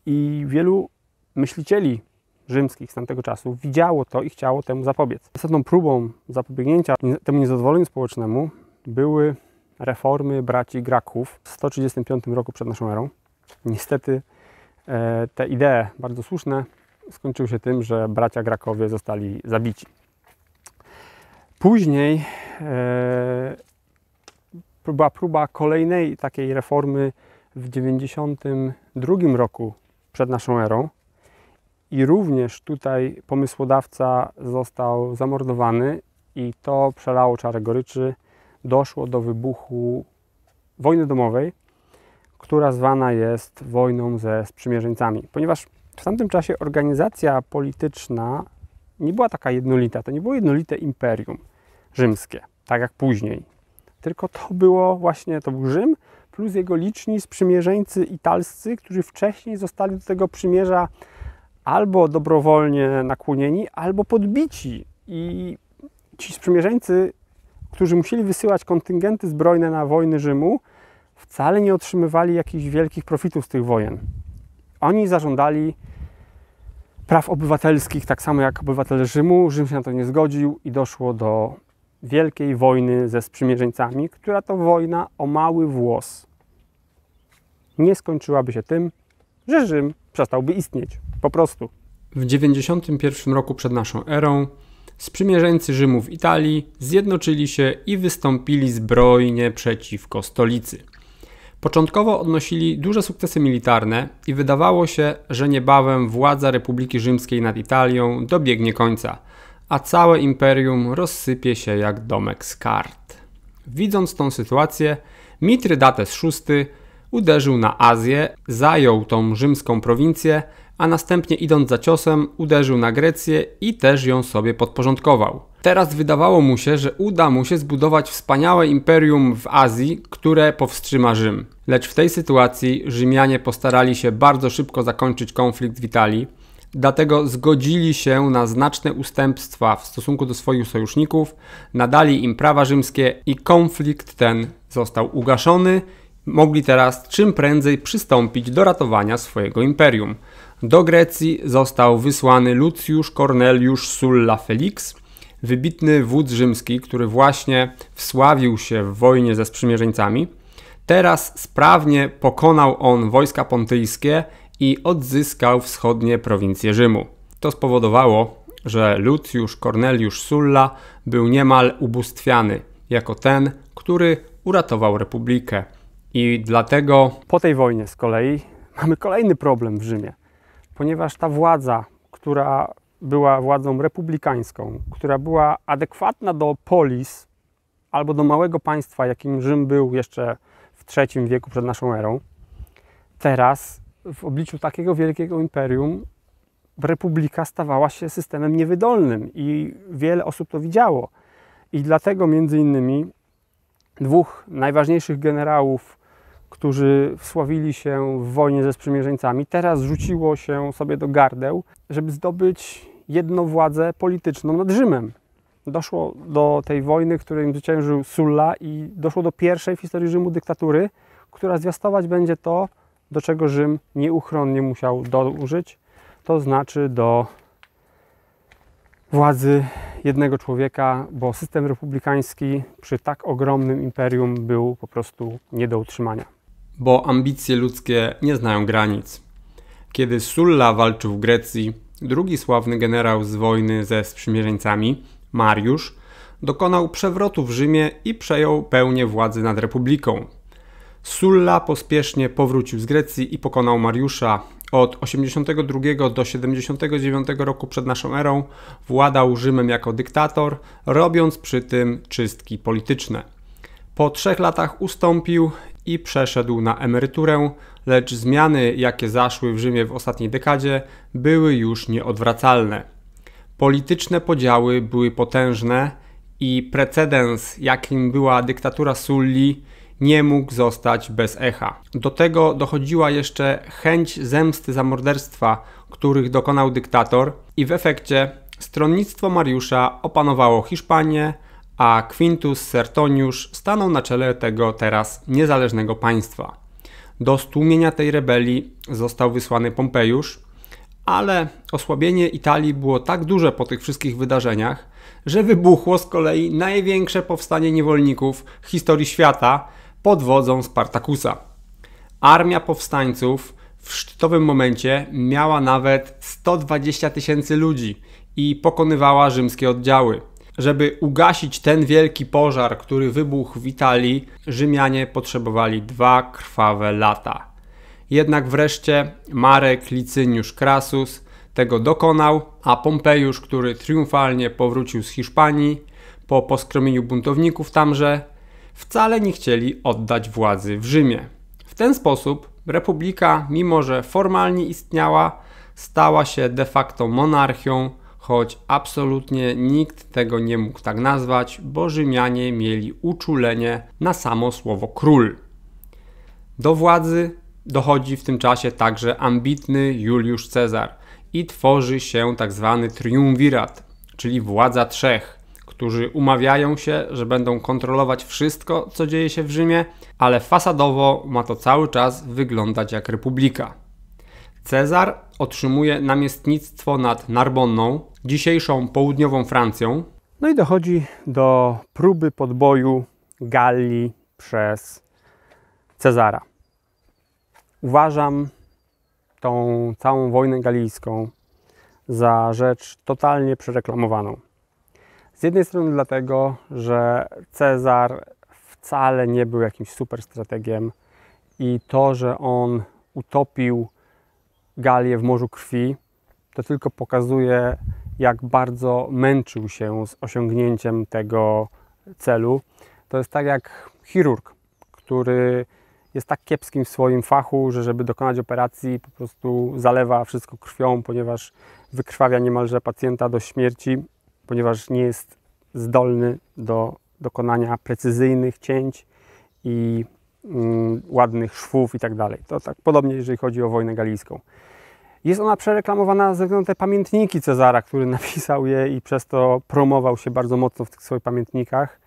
i wielu myślicieli rzymskich z tamtego czasu widziało to i chciało temu zapobiec. Istotną próbą zapobiegnięcia temu niezadowoleniu społecznemu były reformy braci Graków w 135 roku przed naszą erą. Niestety te idee, bardzo słuszne, skończyły się tym, że bracia Grakowie zostali zabici. Później była próba kolejnej takiej reformy w 92 roku przed naszą erą i również tutaj pomysłodawca został zamordowany i to przelało czarę goryczy. Doszło do wybuchu wojny domowej, która zwana jest wojną ze sprzymierzeńcami, ponieważ w tamtym czasie organizacja polityczna nie była taka jednolita, to nie było jednolite imperium rzymskie, tak jak później, tylko to był Rzym plus jego liczni sprzymierzeńcy italscy, którzy wcześniej zostali do tego przymierza albo dobrowolnie nakłonieni, albo podbici i ci sprzymierzeńcy, którzy musieli wysyłać kontyngenty zbrojne na wojny Rzymu, wcale nie otrzymywali jakichś wielkich profitów z tych wojen. Oni zażądali praw obywatelskich, tak samo jak obywatele Rzymu. Rzym się na to nie zgodził i doszło do wielkiej wojny ze sprzymierzeńcami, która to wojna o mały włos nie skończyłaby się tym, że Rzym przestałby istnieć. Po prostu. w 91 roku przed naszą erą sprzymierzeńcy Rzymu w Italii zjednoczyli się i wystąpili zbrojnie przeciwko stolicy. Początkowo odnosili duże sukcesy militarne i wydawało się, że niebawem władza Republiki Rzymskiej nad Italią dobiegnie końca, a całe imperium rozsypie się jak domek z kart. Widząc tą sytuację, Mitrydates VI uderzył na Azję, zajął tą rzymską prowincję, a następnie idąc za ciosem uderzył na Grecję i też ją sobie podporządkował. Teraz wydawało mu się, że uda mu się zbudować wspaniałe imperium w Azji, które powstrzyma Rzym. Lecz w tej sytuacji Rzymianie postarali się bardzo szybko zakończyć konflikt w Italii, dlatego zgodzili się na znaczne ustępstwa w stosunku do swoich sojuszników, nadali im prawa rzymskie i konflikt ten został ugaszony. Mogli teraz czym prędzej przystąpić do ratowania swojego imperium. Do Grecji został wysłany Lucius Cornelius Sulla Felix, wybitny wódz rzymski, który właśnie wsławił się w wojnie ze sprzymierzeńcami. Teraz sprawnie pokonał on wojska pontyjskie i odzyskał wschodnie prowincje Rzymu. To spowodowało, że Lucius Cornelius Sulla był niemal ubóstwiany jako ten, który uratował republikę. I dlatego po tej wojnie z kolei mamy kolejny problem w Rzymie, ponieważ ta władza, która była władzą republikańską, która była adekwatna do polis albo do małego państwa, jakim Rzym był jeszcze w III wieku przed naszą erą, teraz w obliczu takiego wielkiego imperium republika stawała się systemem niewydolnym i wiele osób to widziało. I dlatego między innymi dwóch najważniejszych generałów, którzy wsławili się w wojnie ze sprzymierzeńcami, teraz rzuciło się sobie do gardeł, żeby zdobyć jednowładzę polityczną nad Rzymem. Doszło do tej wojny, której zwyciężył Sulla i doszło do pierwszej w historii Rzymu dyktatury, która zwiastować będzie to, do czego Rzym nieuchronnie musiał dążyć, to znaczy do władzy jednego człowieka, bo system republikański przy tak ogromnym imperium był po prostu nie do utrzymania. Bo ambicje ludzkie nie znają granic. Kiedy Sulla walczył w Grecji, drugi sławny generał z wojny ze sprzymierzeńcami, Mariusz, dokonał przewrotu w Rzymie i przejął pełnię władzy nad republiką. Sulla pospiesznie powrócił z Grecji i pokonał Mariusza. Od 82 do 79 roku przed naszą erą władał Rzymem jako dyktator, robiąc przy tym czystki polityczne. Po 3 latach ustąpił i przeszedł na emeryturę, lecz zmiany, jakie zaszły w Rzymie w ostatniej dekadzie, były już nieodwracalne. Polityczne podziały były potężne i precedens, jakim była dyktatura Sulli, nie mógł zostać bez echa. Do tego dochodziła jeszcze chęć zemsty za morderstwa, których dokonał dyktator, i w efekcie stronnictwo Mariusza opanowało Hiszpanię, a Quintus Sertonius stanął na czele tego teraz niezależnego państwa. Do stłumienia tej rebelii został wysłany Pompejusz, ale osłabienie Italii było tak duże po tych wszystkich wydarzeniach, że wybuchło z kolei największe powstanie niewolników w historii świata pod wodzą Spartakusa. Armia powstańców w szczytowym momencie miała nawet 120 000 ludzi i pokonywała rzymskie oddziały. Żeby ugasić ten wielki pożar, który wybuchł w Italii, Rzymianie potrzebowali 2 krwawe lata. Jednak wreszcie Marek Licyniusz Crassus tego dokonał, a Pompejusz, który triumfalnie powrócił z Hiszpanii po poskromieniu buntowników tamże, wcale nie chcieli oddać władzy w Rzymie. W ten sposób republika, mimo że formalnie istniała, stała się de facto monarchią, choć absolutnie nikt tego nie mógł tak nazwać, bo Rzymianie mieli uczulenie na samo słowo król. Do władzy dochodzi w tym czasie także ambitny Juliusz Cezar i tworzy się tak zwany triumvirat, czyli władza 3, którzy umawiają się, że będą kontrolować wszystko, co dzieje się w Rzymie, ale fasadowo ma to cały czas wyglądać jak republika. Cezar otrzymuje namiestnictwo nad Narbonną, dzisiejszą południową Francją. No i dochodzi do próby podboju Galii przez Cezara. Uważam tą całą wojnę galijską za rzecz totalnie przereklamowaną. Z jednej strony dlatego, że Cezar wcale nie był jakimś super strategiem i to, że on utopił Galię w morzu krwi, to tylko pokazuje, jak bardzo męczył się z osiągnięciem tego celu. To jest tak jak chirurg, który jest tak kiepskim w swoim fachu, że żeby dokonać operacji po prostu zalewa wszystko krwią, ponieważ wykrwawia niemalże pacjenta do śmierci, ponieważ nie jest zdolny do dokonania precyzyjnych cięć i ładnych szwów i tak dalej. To tak podobnie, jeżeli chodzi o wojnę galijską. Jest ona przereklamowana ze względu na te pamiętniki Cezara, który napisał je i przez to promował się bardzo mocno w tych swoich pamiętnikach,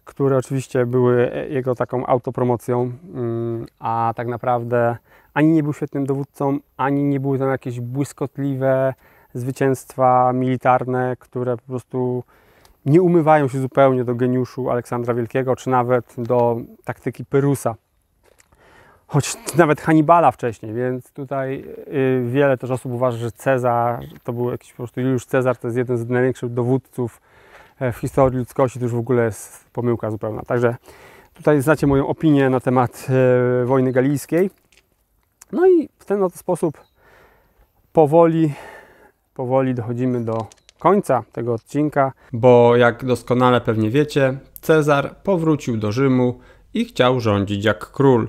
które oczywiście były jego taką autopromocją, a tak naprawdę ani nie był świetnym dowódcą, ani nie były tam jakieś błyskotliwe zwycięstwa militarne, które po prostu nie umywają się zupełnie do geniuszu Aleksandra Wielkiego, czy nawet do taktyki Pyrusa. Choć nawet Hannibala wcześniej, więc tutaj wiele też osób uważa, że Cezar to był jakiś po prostu Juliusz Cezar, to jest jeden z największych dowódców w historii ludzkości, to już w ogóle jest pomyłka zupełna. Także tutaj znacie moją opinię na temat wojny galijskiej. No i w ten oto sposób powoli dochodzimy do końca tego odcinka. Bo jak doskonale pewnie wiecie, Cezar powrócił do Rzymu i chciał rządzić jak król.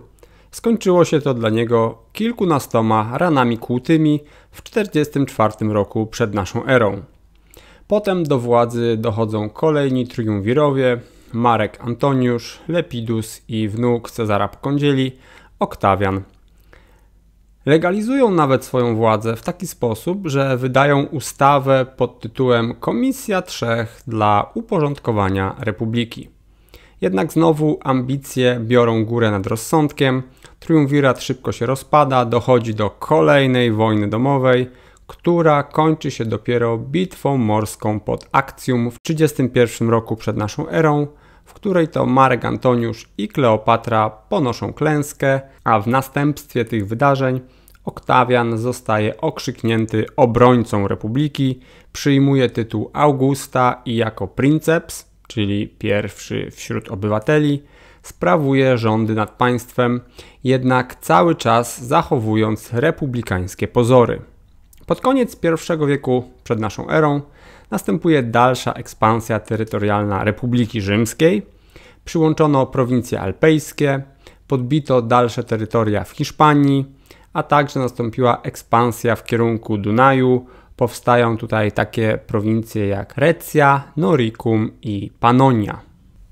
Skończyło się to dla niego kilkunastoma ranami kłutymi w 44 roku przed naszą erą. Potem do władzy dochodzą kolejni triumvirowie, Marek Antoniusz, Lepidus i wnuk Cezara Pokondzieli, Oktawian. Legalizują nawet swoją władzę w taki sposób, że wydają ustawę pod tytułem Komisja Trzech dla uporządkowania Republiki. Jednak znowu ambicje biorą górę nad rozsądkiem, triumvirat szybko się rozpada, dochodzi do kolejnej wojny domowej, która kończy się dopiero bitwą morską pod Actium w 31 roku przed naszą erą, w której to Marek Antoniusz i Kleopatra ponoszą klęskę, a w następstwie tych wydarzeń Oktawian zostaje okrzyknięty obrońcą republiki, przyjmuje tytuł Augusta i jako princeps, czyli pierwszy wśród obywateli, sprawuje rządy nad państwem, jednak cały czas zachowując republikańskie pozory. Pod koniec I wieku przed naszą erą następuje dalsza ekspansja terytorialna Republiki Rzymskiej. Przyłączono prowincje alpejskie, podbito dalsze terytoria w Hiszpanii, a także nastąpiła ekspansja w kierunku Dunaju. Powstają tutaj takie prowincje jak Recja, Noricum i Pannonia.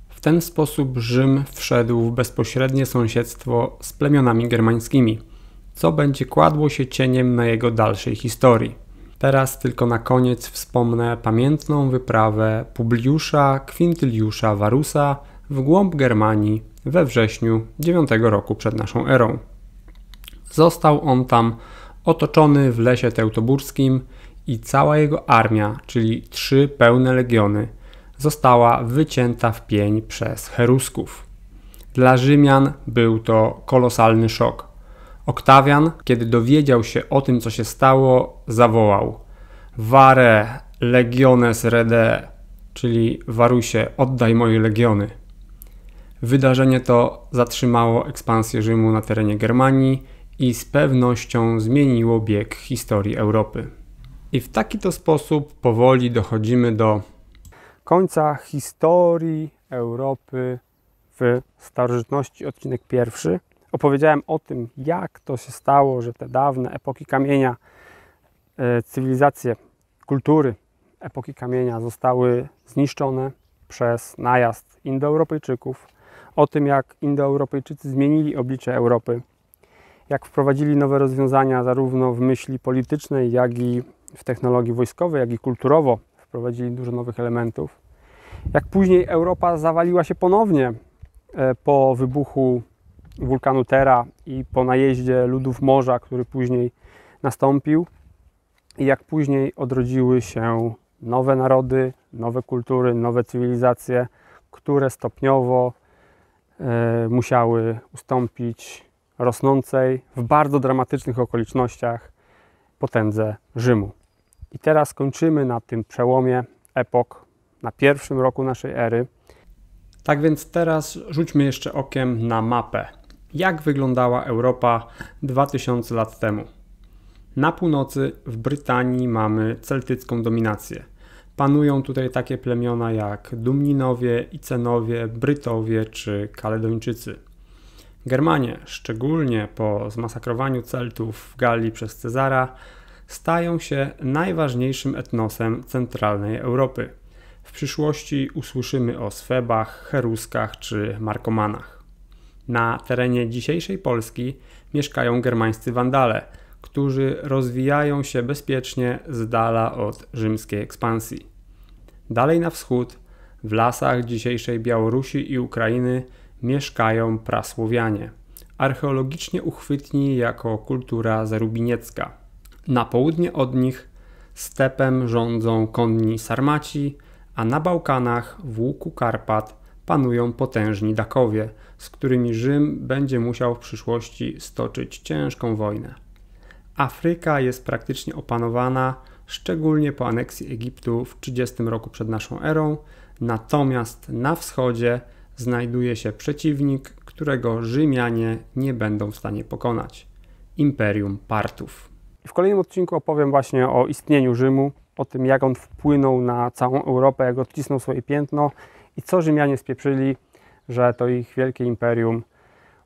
W ten sposób Rzym wszedł w bezpośrednie sąsiedztwo z plemionami germańskimi, co będzie kładło się cieniem na jego dalszej historii. Teraz tylko na koniec wspomnę pamiętną wyprawę Publiusza Quintiliusza Varusa w głąb Germanii we wrześniu 9 roku przed naszą erą. Został on tam otoczony w lesie teutoburskim i cała jego armia, czyli 3 pełne legiony, została wycięta w pień przez Cherusków. Dla Rzymian był to kolosalny szok. Oktawian, kiedy dowiedział się o tym, co się stało, zawołał: Vare legiones rede, czyli Varusie, oddaj moje legiony. Wydarzenie to zatrzymało ekspansję Rzymu na terenie Germanii i z pewnością zmieniło bieg historii Europy. I w taki to sposób powoli dochodzimy do końca historii Europy w starożytności, odcinek 1. Opowiedziałem o tym, jak to się stało, że te dawne epoki kamienia, cywilizacje, kultury epoki kamienia zostały zniszczone przez najazd Indoeuropejczyków. O tym, jak Indoeuropejczycy zmienili oblicze Europy, jak wprowadzili nowe rozwiązania zarówno w myśli politycznej, jak i w technologii wojskowej, jak i kulturowo. Wprowadzili dużo nowych elementów. Jak później Europa zawaliła się ponownie po wybuchu wulkanu Terra i po najeździe ludów morza, który później nastąpił. I jak później odrodziły się nowe narody, nowe kultury, nowe cywilizacje, które stopniowo musiały ustąpić rosnącej w bardzo dramatycznych okolicznościach potędze Rzymu. I teraz kończymy na tym przełomie epok, na 1. roku naszej ery. Tak więc teraz rzućmy jeszcze okiem na mapę. Jak wyglądała Europa 2000 lat temu? Na północy w Brytanii mamy celtycką dominację. Panują tutaj takie plemiona jak Dumninowie, Icenowie, Brytowie czy Kaledończycy. Germanie, szczególnie po zmasakrowaniu Celtów w Galii przez Cezara, stają się najważniejszym etnosem centralnej Europy. W przyszłości usłyszymy o Swebach, Cheruskach czy Markomanach. Na terenie dzisiejszej Polski mieszkają germańscy Wandale, którzy rozwijają się bezpiecznie z dala od rzymskiej ekspansji. Dalej na wschód, w lasach dzisiejszej Białorusi i Ukrainy, mieszkają prasłowianie, archeologicznie uchwytni jako kultura zarubiniecka. Na południe od nich stepem rządzą konni Sarmaci, a na Bałkanach, w łuku Karpat, panują potężni Dakowie, z którymi Rzym będzie musiał w przyszłości stoczyć ciężką wojnę. Afryka jest praktycznie opanowana, szczególnie po aneksji Egiptu w 30 roku przed naszą erą, natomiast na wschodzie znajduje się przeciwnik, którego Rzymianie nie będą w stanie pokonać – Imperium Partów. W kolejnym odcinku opowiem właśnie o istnieniu Rzymu, o tym, jak on wpłynął na całą Europę, jak odcisnął swoje piętno i co Rzymianie spieprzyli, że to ich wielkie imperium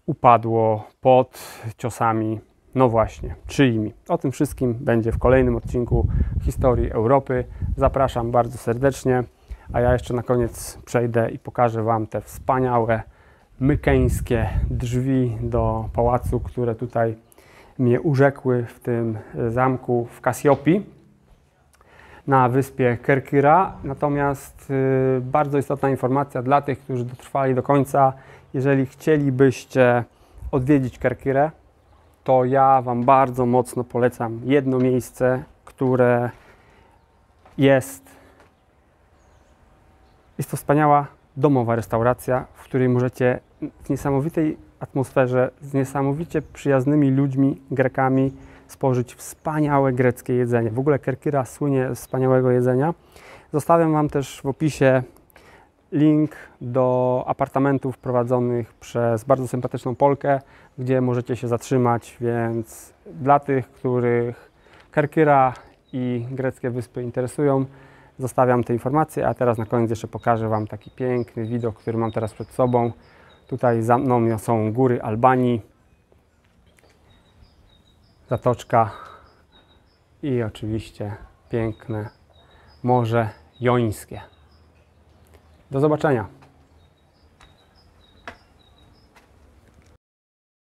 upadło pod ciosami, no właśnie, czyimi. O tym wszystkim będzie w kolejnym odcinku historii Europy. Zapraszam bardzo serdecznie, a ja jeszcze na koniec przejdę i pokażę Wam te wspaniałe mykeńskie drzwi do pałacu, które tutaj mnie urzekły w tym zamku w Kasiopii na wyspie Kerkyra. Natomiast bardzo istotna informacja dla tych, którzy dotrwali do końca. Jeżeli chcielibyście odwiedzić Kerkyrę, to ja Wam bardzo mocno polecam jedno miejsce, które jest to wspaniała domowa restauracja, w której możecie w niesamowitej atmosferze, z niesamowicie przyjaznymi ludźmi, Grekami, spożyć wspaniałe greckie jedzenie. W ogóle Kerkyra słynie z wspaniałego jedzenia. Zostawiam Wam też w opisie link do apartamentów prowadzonych przez bardzo sympatyczną Polkę, gdzie możecie się zatrzymać, więc dla tych, których Kerkyra i greckie wyspy interesują, zostawiam te informacje, a teraz na koniec jeszcze pokażę Wam taki piękny widok, który mam teraz przed sobą. Tutaj za mną są góry Albanii, zatoczka i oczywiście piękne Morze Jońskie. Do zobaczenia.